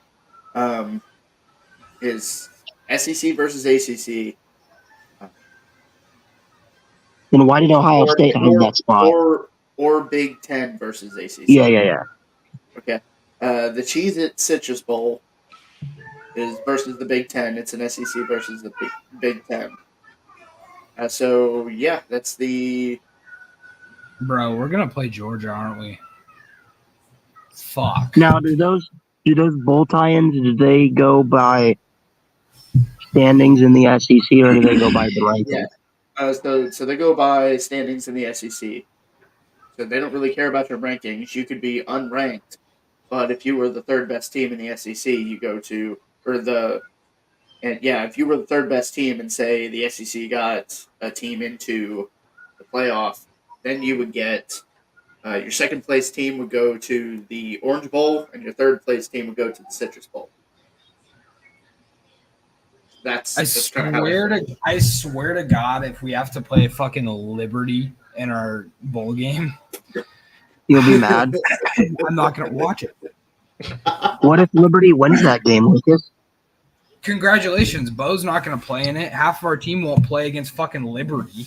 Is SEC versus ACC. Then why did Ohio State have that spot? Or Big Ten versus ACC. Yeah. Okay. The Cheez-It Citrus Bowl is versus the Big Ten. It's an SEC versus the Big Ten. So, yeah, that's the... Bro, we're going to play Georgia, aren't we? Fuck. Now, do those bowl tie-ins, do they go by standings in the SEC or do they go by the rankings? Yeah. So they go by standings in the SEC. So they don't really care about your rankings. You could be unranked, but if you were the third best team in the SEC, you go to if you were the third best team and say the SEC got a team into the playoff, then you would get your second place team would go to the Orange Bowl, and your third place team would go to the Citrus Bowl. I swear to God, if we have to play fucking Liberty in our bowl game, you'll be mad. I'm not gonna watch it. What if Liberty wins that game, Lucas? Congratulations, Bo's not gonna play in it. Half of our team won't play against fucking Liberty.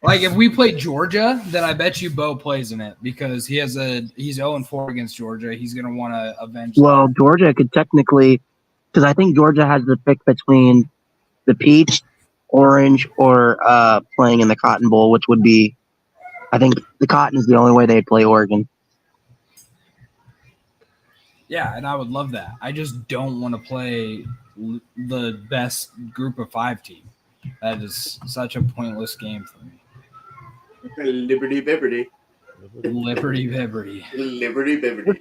Like if we play Georgia, then I bet you Bo plays in it because he's 0-4 against Georgia. He's gonna want to avenge. Well, Georgia could technically, because I think Georgia has the pick between the Peach, Orange, or playing in the Cotton Bowl, which would be, I think the Cotton is the only way they'd play Oregon. Yeah, and I would love that. I just don't want to play the best group of 5 team. That is such a pointless game for me. Liberty Bibberty. Liberty Bibberty. Liberty Bibberty.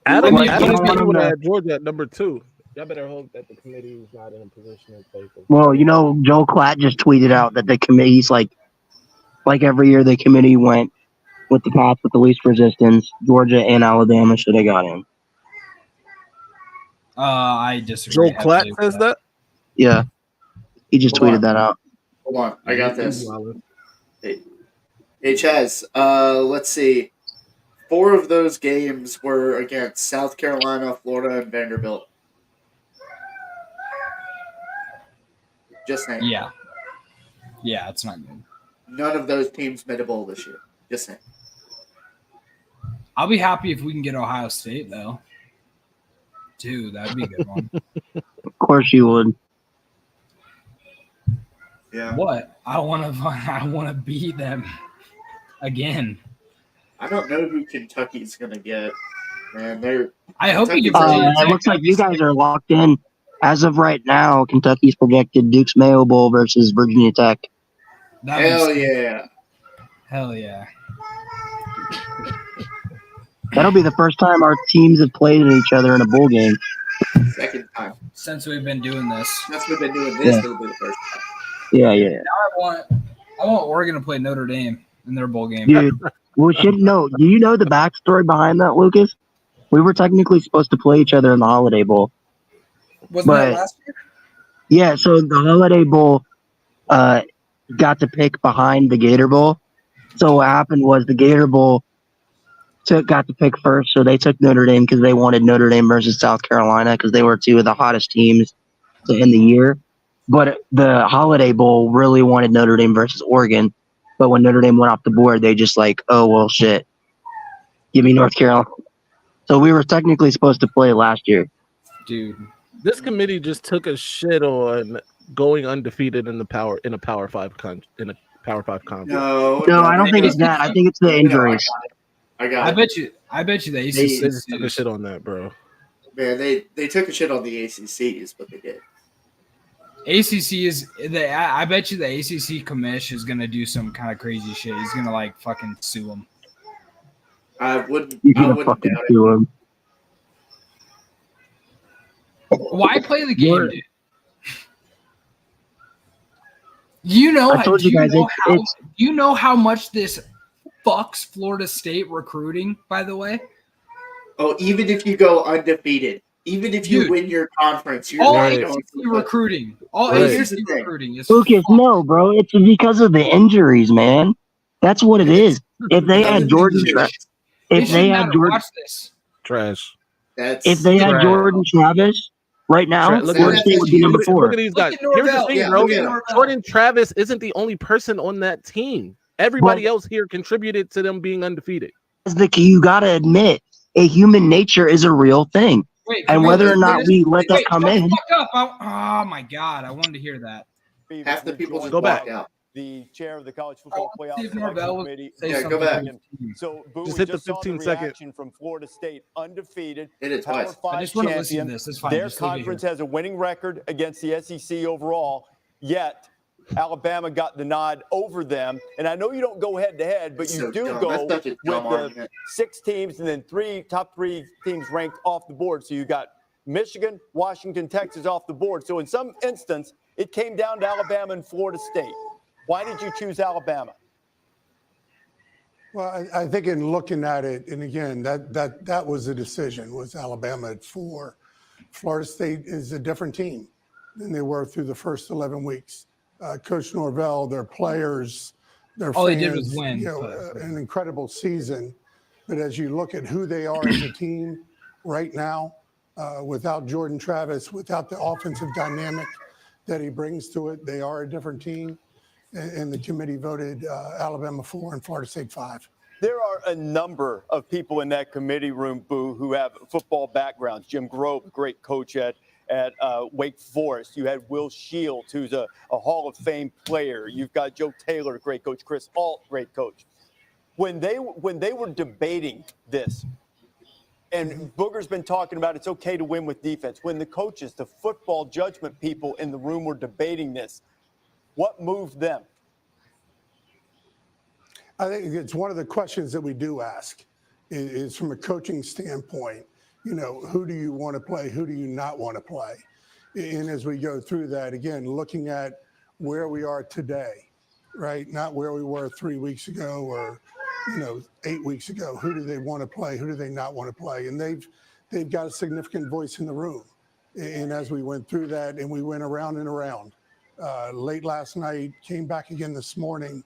Adam Well, would have Georgia at number 2. Y'all better hope that the committee is not in a position to take it. Well, Joe Klatt just tweeted out that the committee's like every year the committee went with the path with the least resistance. Georgia and Alabama should have got in. I disagree. Joe Klatt says that? Yeah. He just tweeted that out. Hold on. I got this. Hey, Chaz, let's see. 4 of those games were against South Carolina, Florida, and Vanderbilt. Just saying. Yeah. Yeah, it's not good. None of those teams made a bowl this year. Just saying. I'll be happy if we can get Ohio State, though. Dude, that'd be a good one. Of course you would. Yeah. What? I want to beat them again. I don't know who Kentucky's gonna get. Man, I hope you get. It looks like you guys are locked in. As of right now, Kentucky's projected Duke's Mayo Bowl versus Virginia Tech. Hell yeah. Hell yeah. That'll be the first time our teams have played each other in a bowl game. Second time. Since we've been doing this. Since we've been doing this, it'll be the first time. Yeah. Now I want Oregon to play Notre Dame in their bowl game. Dude, we should know. Do you know the backstory behind that, Lucas? We were technically supposed to play each other in the Holiday Bowl. Wasn't that last year? Yeah, so the Holiday Bowl got to pick behind the Gator Bowl. So what happened was the Gator Bowl got to pick first, so they took Notre Dame because they wanted Notre Dame versus South Carolina because they were 2 of the hottest teams to end the year. But the Holiday Bowl really wanted Notre Dame versus Oregon. But when Notre Dame went off the board, they just oh, well, shit. Give me North Carolina. So we were technically supposed to play last year. Dude. This committee just took a shit on going undefeated in a Power 5 conference. No, I don't think it's that. I think it's the injuries. I got it. I bet you the ACC they just took a shit on that, bro. Man, they took a shit on the ACC is what they did. ACC is I bet you the ACC commish is gonna do some kind of crazy shit. He's gonna fucking sue him. I wouldn't doubt it. Why play the game, dude? You know how much this fucks Florida State recruiting, by the way? Oh, even if you go undefeated, even if you win your conference, you're all right. ACC recruiting. All Here's ACC the thing. recruiting is Lucas, no, bro. It's because of the injuries, man. That's what it is. If they had Jordan Travis, if they had Jordan Trash. If they had Jordan Travis right now, Florida State would be number 4. Look at these guys. Here's the thing, bro. Jordan Travis isn't the only person on that team. Everybody else here contributed to them being undefeated. You gotta admit, a human nature is a real thing. And whether or not we let that come in. Oh my God, I wanted to hear that. Half the people just go back. out. The chair of the College Football Playoff Committee. Go back. So, Boo, just we hit the 15 reaction from Florida State, undefeated. Hit it Power twice. 5 I just want to listen champion. to this. It's fine. Their Just leave it conference here. has a winning record against the SEC overall, yet Alabama got the nod over them. And I know you don't go head-to-head, but you do go with the 6 teams and then top three teams ranked off the board. So you got Michigan, Washington, Texas off the board. So in some instance, it came down to Alabama and Florida State. Why did you choose Alabama? Well, I think in looking at it, and again, that was the decision, was Alabama at 4. Florida State is a different team than they were through the first 11 weeks. Coach Norvell, their players, their All fans, they did was win. An incredible season. But as you look at who they are as a team right now, without Jordan Travis, without the offensive dynamic that he brings to it, they are a different team. And the committee voted Alabama 4 and Florida State 5. There are a number of people in that committee room, Boo, who have football backgrounds. Jim Grobe, great coach at Wake Forest. You had Will Shields, who's a Hall of Fame player. You've got Joe Taylor, great coach. Chris Ault, great coach. When they were debating this, And Booger's been talking about it's okay to win with defense. When the coaches, the football judgment people in the room were debating this, what moved them? I think it's one of the questions that we do ask is from a coaching standpoint, who do you want to play? Who do you not want to play? And as we go through that, again, looking at where we are today, right? Not where we were 3 weeks ago or 8 weeks ago. Who do they want to play? Who do they not want to play? And they've got a significant voice in the room. And as we went through that and we went around and around, late last night, came back again this morning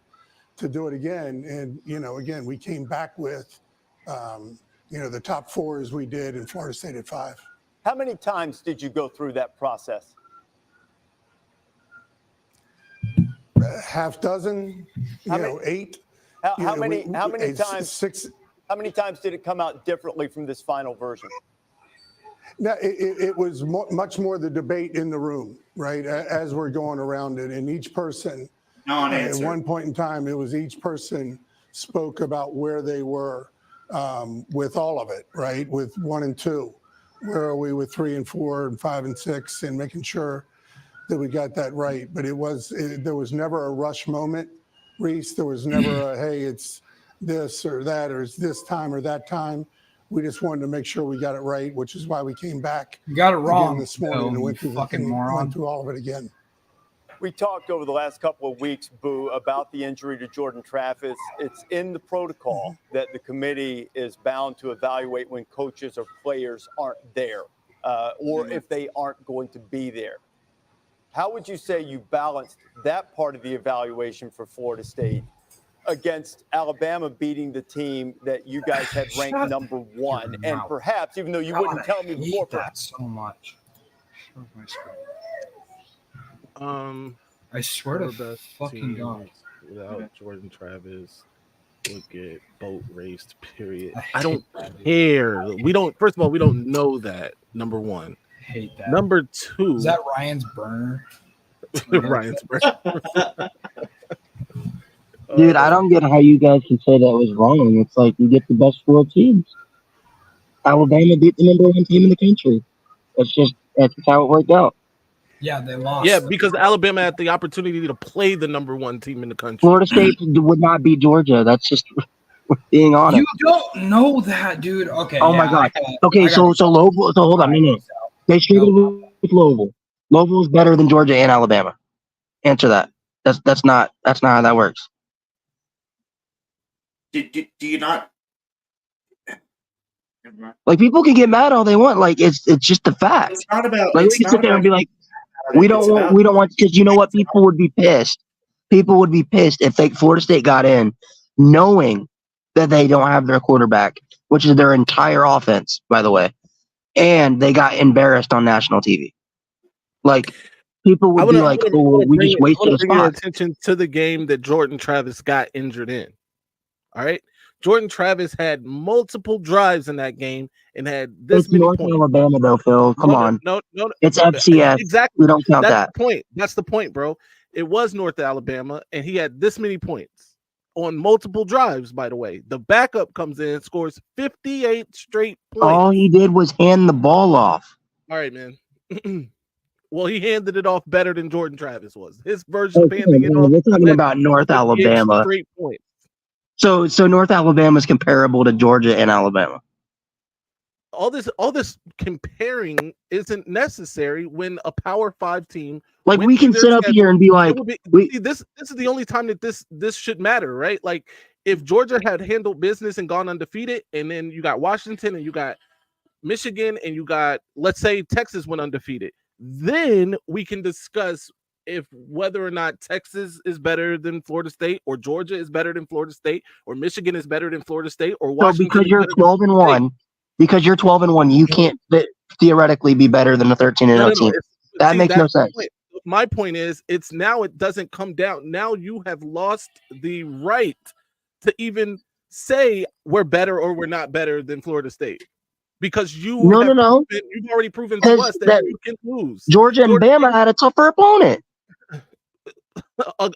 to do it again. And, again, we came back with, the top four as we did in Florida State at 5. How many times did you go through that process? Half dozen, 8. How many times? 6. How many times did it come out differently from this final version? No, it was much more the debate in the room, right? As we're going around it, and each person, at one point in time, it was each person spoke about where they were with all of it, right? With 1 and 2, where are we with 3 and 4 and 5 and 6, and making sure that we got that right. But there was never a rush moment, Reese. There was never a, hey, it's this or that, or it's this time or that time. We just wanted to make sure we got it right, which is why we came back. You got it wrong this morning and went through moron. all of it again. We talked over the last couple of weeks, Boo, about the injury to Jordan Travis. It's in the protocol that the committee is bound to evaluate when coaches or players aren't there, or if they aren't going to be there. How would you say you balanced that part of the evaluation for Florida State against Alabama beating the team that you guys had ranked number 1? And perhaps, even though you wouldn't tell me before, that so much. I swear to the fucking God. Without Jordan Travis, would get boat raced, period. I don't care. First of all, we don't know that, number 1. I hate that. Number 2. Is that Ryan's burner? Ryan's burner. Dude, I don't get how you guys can say that was wrong. It's like you get the best 4 teams. Alabama beat the number 1 team in the country. That's how it worked out. Yeah, they lost. Yeah, because Alabama had the opportunity to play the number 1 team in the country. Florida State would not beat Georgia. That's just being honest. You don't know that, dude. Okay. Oh my God. Okay, so Louisville. So hold on. No. They struggled with Louisville. Louisville is better than Georgia and Alabama. Answer that. That's not how that works. Do you not? Like, people can get mad all they want. Like, it's just the fact. It's not about. Like, we can sit there and be like, we don't want, because you know what? People would be pissed. People would be pissed if Florida State got in, knowing that they don't have their quarterback, which is their entire offense, by the way, and they got embarrassed on national TV. Like, people would be like, "Oh, we just wasted a spot." Attention to the game that Jordan Travis got injured in. All right, Jordan Travis had multiple drives in that game and had this it's many North points. Alabama, though, Phil. Come on. No. It's FCS. Exactly. We don't count that. The point. That's the point, bro. It was North Alabama, and he had this many points on multiple drives, by the way. The backup comes in, scores 58 straight points. All he did was hand the ball off. All right, man. Well, he handed it off better than Jordan Travis was. His version of handing it off. We're talking about North Alabama. Straight points. So North Alabama is comparable to Georgia and Alabama. All this comparing isn't necessary when a Power 5 team. Like, we can sit up here and be like, this is the only time that this should matter, right? Like, if Georgia had handled business and gone undefeated, and then you got Washington and you got Michigan and you got, let's say, Texas went undefeated, then we can discuss if whether or not Texas is better than Florida State, or Georgia is better than Florida State, or Michigan is better than Florida State, or Washington. So because you're 12-1, you can't theoretically be better than a 13-0 team. That makes no sense. My point is, it doesn't come down. Now you have lost the right to even say we're better or we're not better than Florida State. Because you've already proven to us that you can lose. Georgia and Bama had a tougher opponent.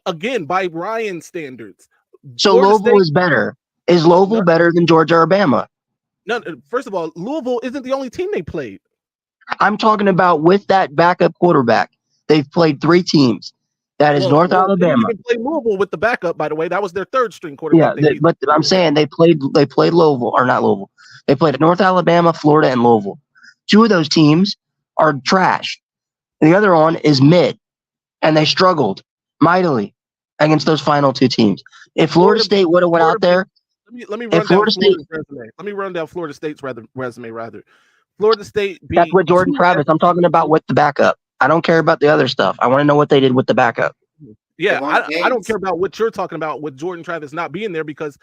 Again, by Ryan standards. So Louisville is better. Is Louisville better than Georgia or Bama? No, first of all, Louisville isn't the only team they played. I'm talking about with that backup quarterback. They've played 3 teams. That is North Alabama. They didn't play Louisville with the backup, by the way. That was their 3rd string quarterback. Yeah, but I'm saying they played Louisville, or not Louisville. They played North Alabama, Florida, and Louisville. 2 of those teams are trash. The other one is mid, and they struggled mightily against those final 2 teams. If Florida State would have went out there, let me run down Florida's resume. Let me run down Florida State's resume. Florida State beat. That's what Jordan Travis. I'm talking about with the backup. I don't care about the other stuff. I want to know what they did with the backup. Yeah, I don't care about what you're talking about with Jordan Travis not being there because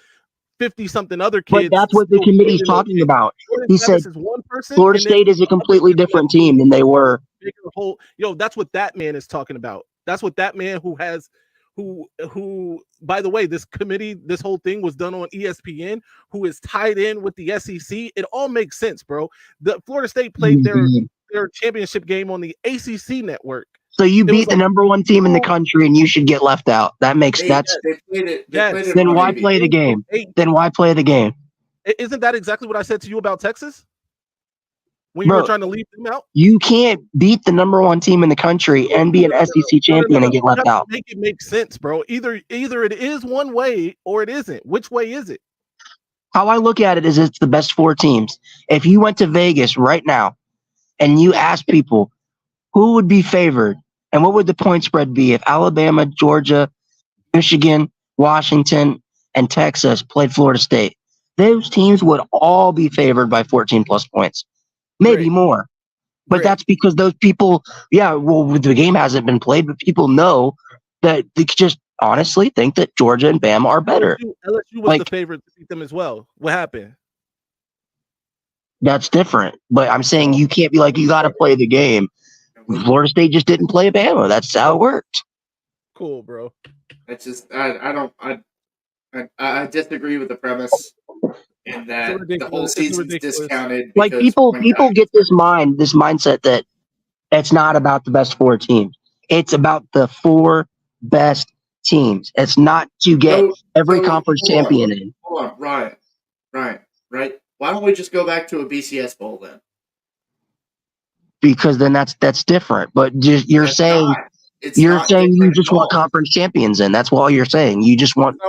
50-something other kids. But that's what the committee's talking about. He said Florida State is a completely different team than they were. That's what that man is talking about. That's what that man who by the way, this committee, this whole thing was done on ESPN, who is tied in with the SEC. It all makes sense, bro. The Florida State played their championship game on the ACC network. So you beat the number 1 team in the country, and you should get left out. That makes that's. Then why play the game? Then why play the game? Isn't that exactly what I said to you about Texas? When you were trying to leave them out? You can't beat the number 1 team in the country and be an SEC champion and get left out. Make it make sense, bro. Either it is one way or it isn't. Which way is it? How I look at it is it's the best 4 teams. If you went to Vegas right now and you asked people who would be favored and what would the point spread be if Alabama, Georgia, Michigan, Washington, and Texas played Florida State, those teams would all be favored by 14 plus points. Maybe more. But that's because those people, the game hasn't been played, but people know that they just honestly think that Georgia and Bama are better. LSU was the favorite to beat them as well. What happened? That's different. But I'm saying you can't be like, you got to play the game. Florida State just didn't play Bama. That's how it worked. Cool, bro. It's just, I disagree with the premise. And that the whole season's discounted. Like people get this mindset that it's not about the best 4 teams. It's about the 4 best teams. It's not to get every conference champion in. Hold on, right. Why don't we just go back to a BCS bowl then? Because then that's different. But you're saying you just want conference champions in. That's all you're saying. You just want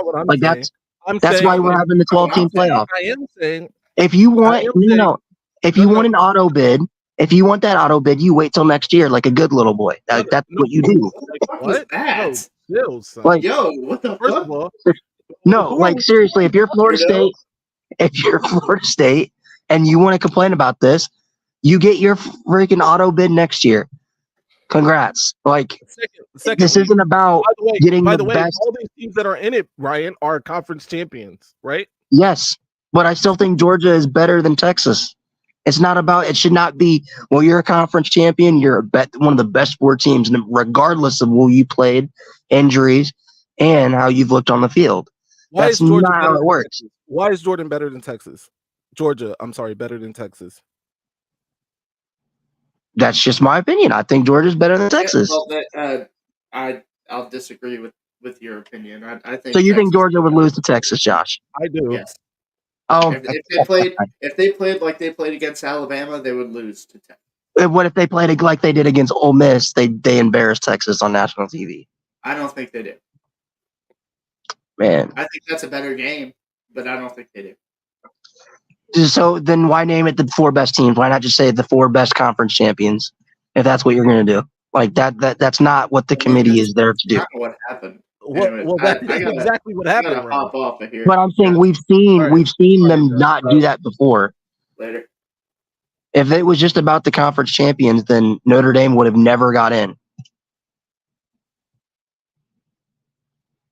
that's why we're having the 12-team playoff. I am saying if you want an auto bid, if you want that auto bid, you wait till next year like a good little boy. That's what you do. What? That? Like, what the fuck? No, like seriously, if you're Florida State and you want to complain about this, you get your freaking auto bid next year. Congrats. Like, this isn't about getting the best. All these teams that are in it, Ryan, are conference champions, right? Yes, but I still think Georgia is better than Texas. It should not be, well, you're a conference champion, you're one of the best 4 teams, regardless of who you played, injuries, and how you've looked on the field. That's not how it works. Why is Jordan better than Texas? Georgia, I'm sorry, better than Texas. That's just my opinion. I think Georgia's better than Texas. I'll disagree with your opinion. I think. So you think Georgia would lose to Texas, Josh? I do. Yes. Oh, if they played like they played against Alabama, they would lose to Texas. What if they played like they did against Ole Miss? They embarrassed Texas on national TV. I don't think they do. Man, I think that's a better game, but I don't think they do. So then why name it the 4 best teams? Why not just say the 4 best conference champions if that's what you're going to do? Like that's not what the committee is there to do. That's not what happened. That's exactly what happened. I gotta hop off of here. But I'm saying we've seen them not do that before. Later. If it was just about the conference champions, then Notre Dame would have never got in.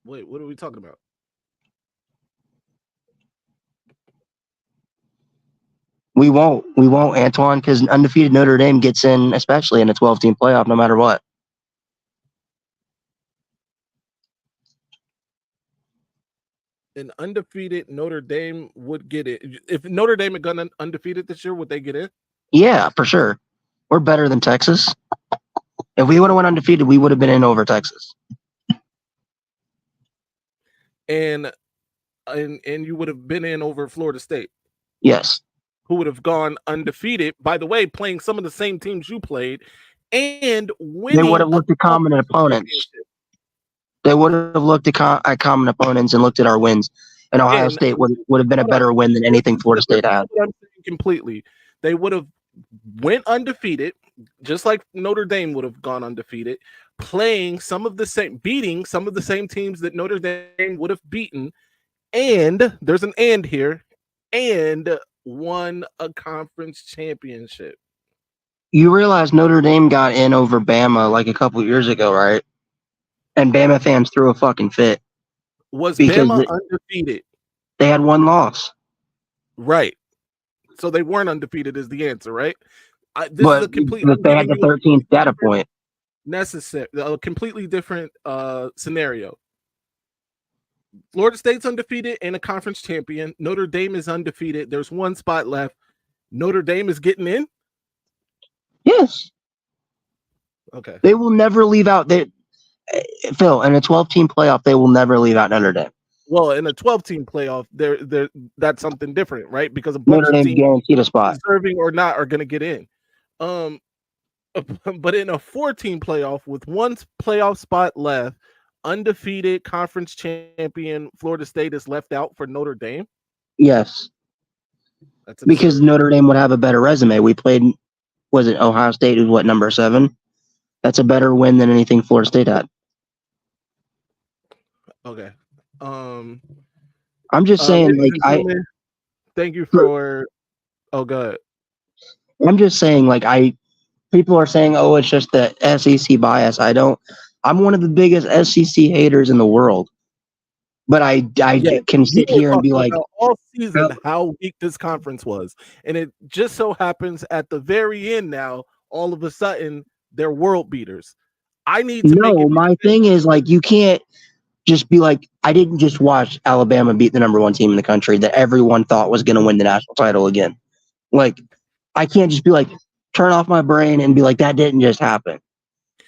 Wait, what are we talking about? We won't, Antoine, because undefeated Notre Dame gets in, especially in a 12-team playoff, no matter what. An undefeated Notre Dame would get it. If Notre Dame had gone undefeated this year, would they get in? Yeah, for sure. We're better than Texas. If we would have went undefeated, we would have been in over Texas. And you would have been in over Florida State. Yes. who would have gone undefeated. By the way, playing some of the same teams you played and winning. They would have looked at common opponents. They would have looked at common opponents and looked at our wins. And Ohio State would have been a better win than anything Florida State had. I'm saying completely. They would have went undefeated, just like Notre Dame would have gone undefeated, beating some of the same teams that Notre Dame would have beaten. And there's an and here, and won a conference championship. You realize Notre Dame got in over Bama like a couple years ago, right? And Bama fans threw a fucking fit. Was Bama undefeated? They had one loss. Right. So they weren't undefeated is the answer, right? They had the 13th data point. Necessary. A completely different scenario. Florida State's undefeated and a conference champion. Notre Dame is undefeated. There's one spot left. Notre Dame is getting in? Yes. Okay. They will never leave out. Phil, in a 12-team playoff, they will never leave out Notre Dame. Well, in a 12-team playoff, that's something different, right? Because a bunch Notre Dame of teams, guaranteed a spot, deserving or not, are going to get in. But in a 4-team playoff with one playoff spot left, undefeated conference champion Florida State is left out for Notre Dame. Yes, because Notre Dame would have a better resume. We played, was it Ohio State? Who's what, number 7? That's a better win than anything Florida State had. Okay. I'm just saying, thank you for. Oh, good. I'm just saying, people are saying, oh, it's just the SEC bias. I'm one of the biggest SEC haters in the world. But I can sit here and be like, all season how weak this conference was. And it just so happens at the very end now, all of a sudden, they're world beaters. I need to my thing is, you can't just be like, I didn't just watch Alabama beat the number 1 team in the country that everyone thought was going to win the national title again. I can't just be like, turn off my brain and be like, that didn't just happen.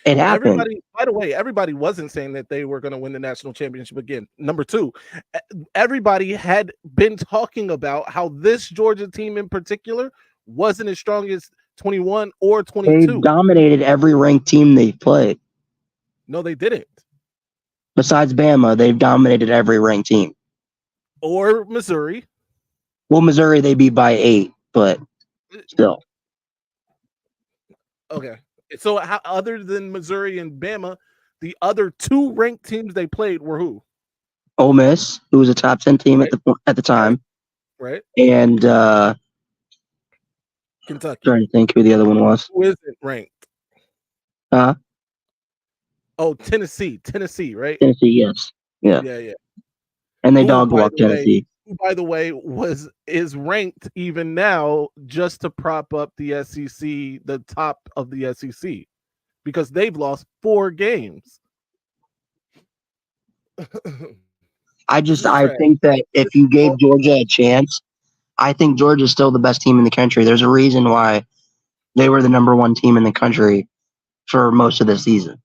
It happened. By the way, everybody wasn't saying that they were going to win the national championship again. Number 2, everybody had been talking about how this Georgia team in particular wasn't as strong as 21 or 22. They dominated every ranked team they played. No, they didn't. Besides Bama, they've dominated every ranked team. Or Missouri. Well, Missouri, they beat by 8, but still. Okay. So other than Missouri and Bama, the other 2 ranked teams they played were who? Ole Miss, who was a top 10 team at the time. Right. And Kentucky. Trying to think who the other one was. Who isn't ranked? Huh? Oh, Tennessee, right? Tennessee, yes. Yeah. Yeah. And they dog walked Tennessee. Who, by the way, is ranked even now just to prop up the SEC, the top of the SEC, because they've lost 4 games. I think that if you gave Georgia a chance, I think Georgia's still the best team in the country. There's a reason why they were the number 1 team in the country for most of the season.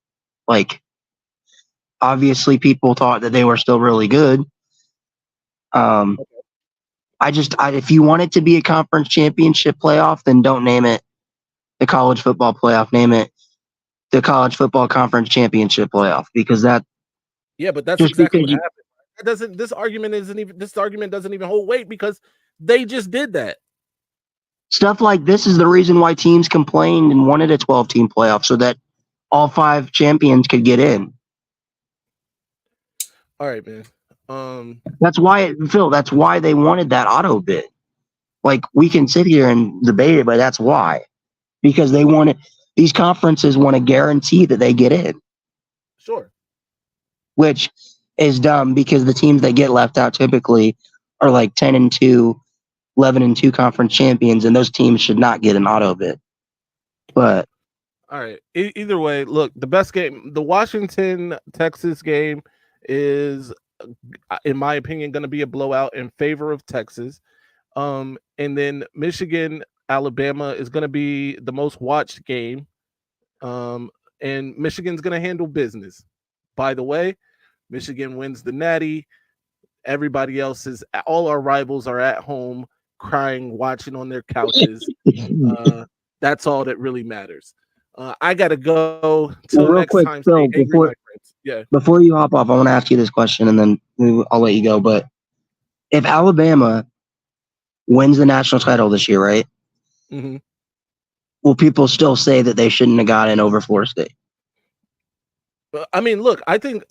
Obviously people thought that they were still really good. If you want it to be a conference championship playoff, then don't name it the college football playoff. Name it the college football conference championship playoff, because that. Yeah, but that's exactly what happened. This argument doesn't even hold weight because they just did that. Stuff like this is the reason why teams complained and wanted a 12-team playoff so that all 5 champions could get in. All right, man. That's why, Phil, that's why they wanted that auto bid. We can sit here and debate it, but that's why. Because these conferences want to guarantee that they get in. Sure. Which is dumb because the teams that get left out typically are 10-2, 11-2 conference champions, and those teams should not get an auto bid. But all right. Either way, look, the best game, the Washington-Texas game is, in my opinion, going to be a blowout in favor of Texas. And then Michigan-Alabama is going to be the most watched game. And Michigan's going to handle business. By the way, Michigan wins the Natty. Everybody else all our rivals are at home. crying, watching on their couches. That's all that really matters. I gotta go till Real next quick, time. Phil, Stay angry, my friends. Yeah. Before you hop off, I want to ask you this question, and then I'll let you go. But if Alabama wins the national title this year, right? Mm-hmm. Will people still say that they shouldn't have gotten over Florida State? I mean, look, I think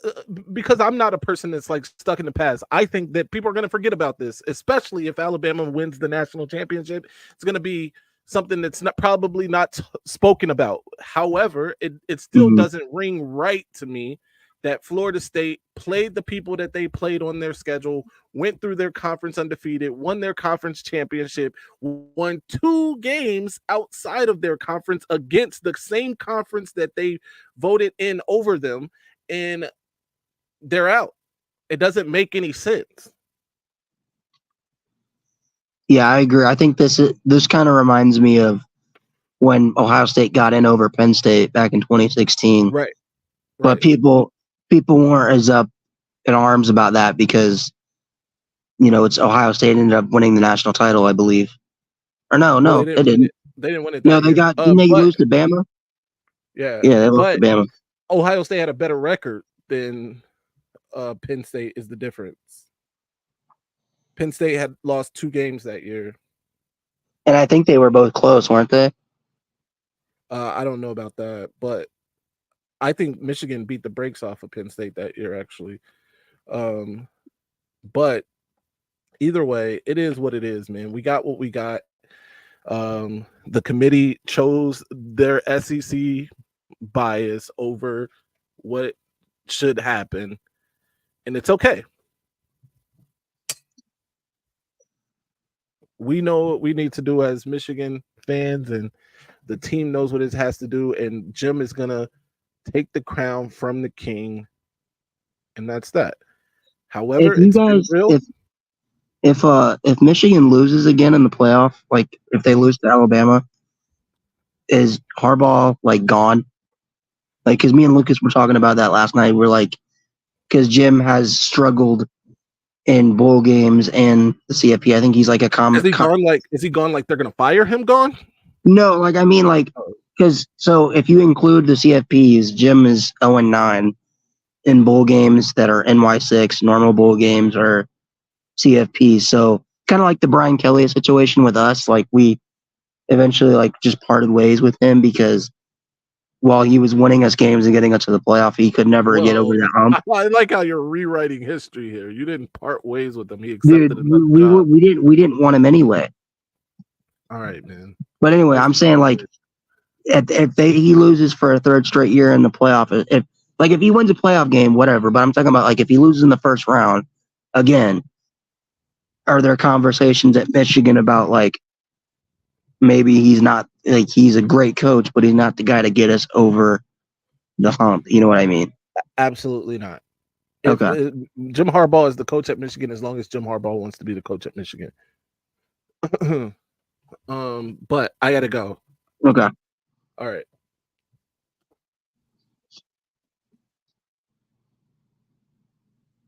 because I'm not a person that's like stuck in the past, I think that people are going to forget about this, especially if Alabama wins the national championship. It's going to be something that's probably not spoken about. However, it still doesn't ring right to me that Florida State played the people that they played on their schedule, went through their conference undefeated, won their conference championship, won 2 games outside of their conference against the same conference that they voted in over them, and they're out. It doesn't make any sense. Yeah, I agree. I think this kind of reminds me of when Ohio State got in over Penn State back in 2016. Right. But people weren't as up in arms about that because, it's Ohio State ended up winning the national title, I believe. Or no, they didn't. They didn't win it. No, they got. Didn't they lose to Bama? Yeah. Yeah, they lost to Bama. Ohio State had a better record than Penn State is the difference. Penn State had lost 2 games that year. And I think they were both close, weren't they? I don't know about that, but I think Michigan beat the brakes off of Penn State that year, actually. But either way, it is what it is, man. We got what we got. The committee chose their SEC bias over what should happen, and it's okay. We know what we need to do as Michigan fans, and the team knows what it has to do, and Jim is gonna take the crown from the king, and that's that. However, if Michigan loses again in the playoff, like if they lose to Alabama, is Harbaugh like gone? Like, because me and Lucas were talking about that last night. We're like, because Jim has struggled in bowl games and the CFP. I think he's like a common. Is he gone? Like they're gonna fire him? Gone? No, like I mean, like because if you include the CFPs, Jim is 0-9 in bowl games that are NY6, normal bowl games or CFPs. So kind of like the Brian Kelly situation with us. Like we eventually like just parted ways with him because while he was winning us games and getting us to the playoff, he could never get over that hump. I like how you're rewriting history here. You didn't part ways with him. He accepted it. We didn't want him anyway. All right, man. But anyway, I'm saying like if he loses for a 3rd straight year in the playoff, if he wins a playoff game, whatever. But I'm talking about like if he loses in the first round again, are there conversations at Michigan about like maybe he's not like he's a great coach, but he's not the guy to get us over the hump? You know what I mean? Absolutely not. Okay. Jim Harbaugh is the coach at Michigan as long as Jim Harbaugh wants to be the coach at Michigan. But I gotta go. Okay. All right.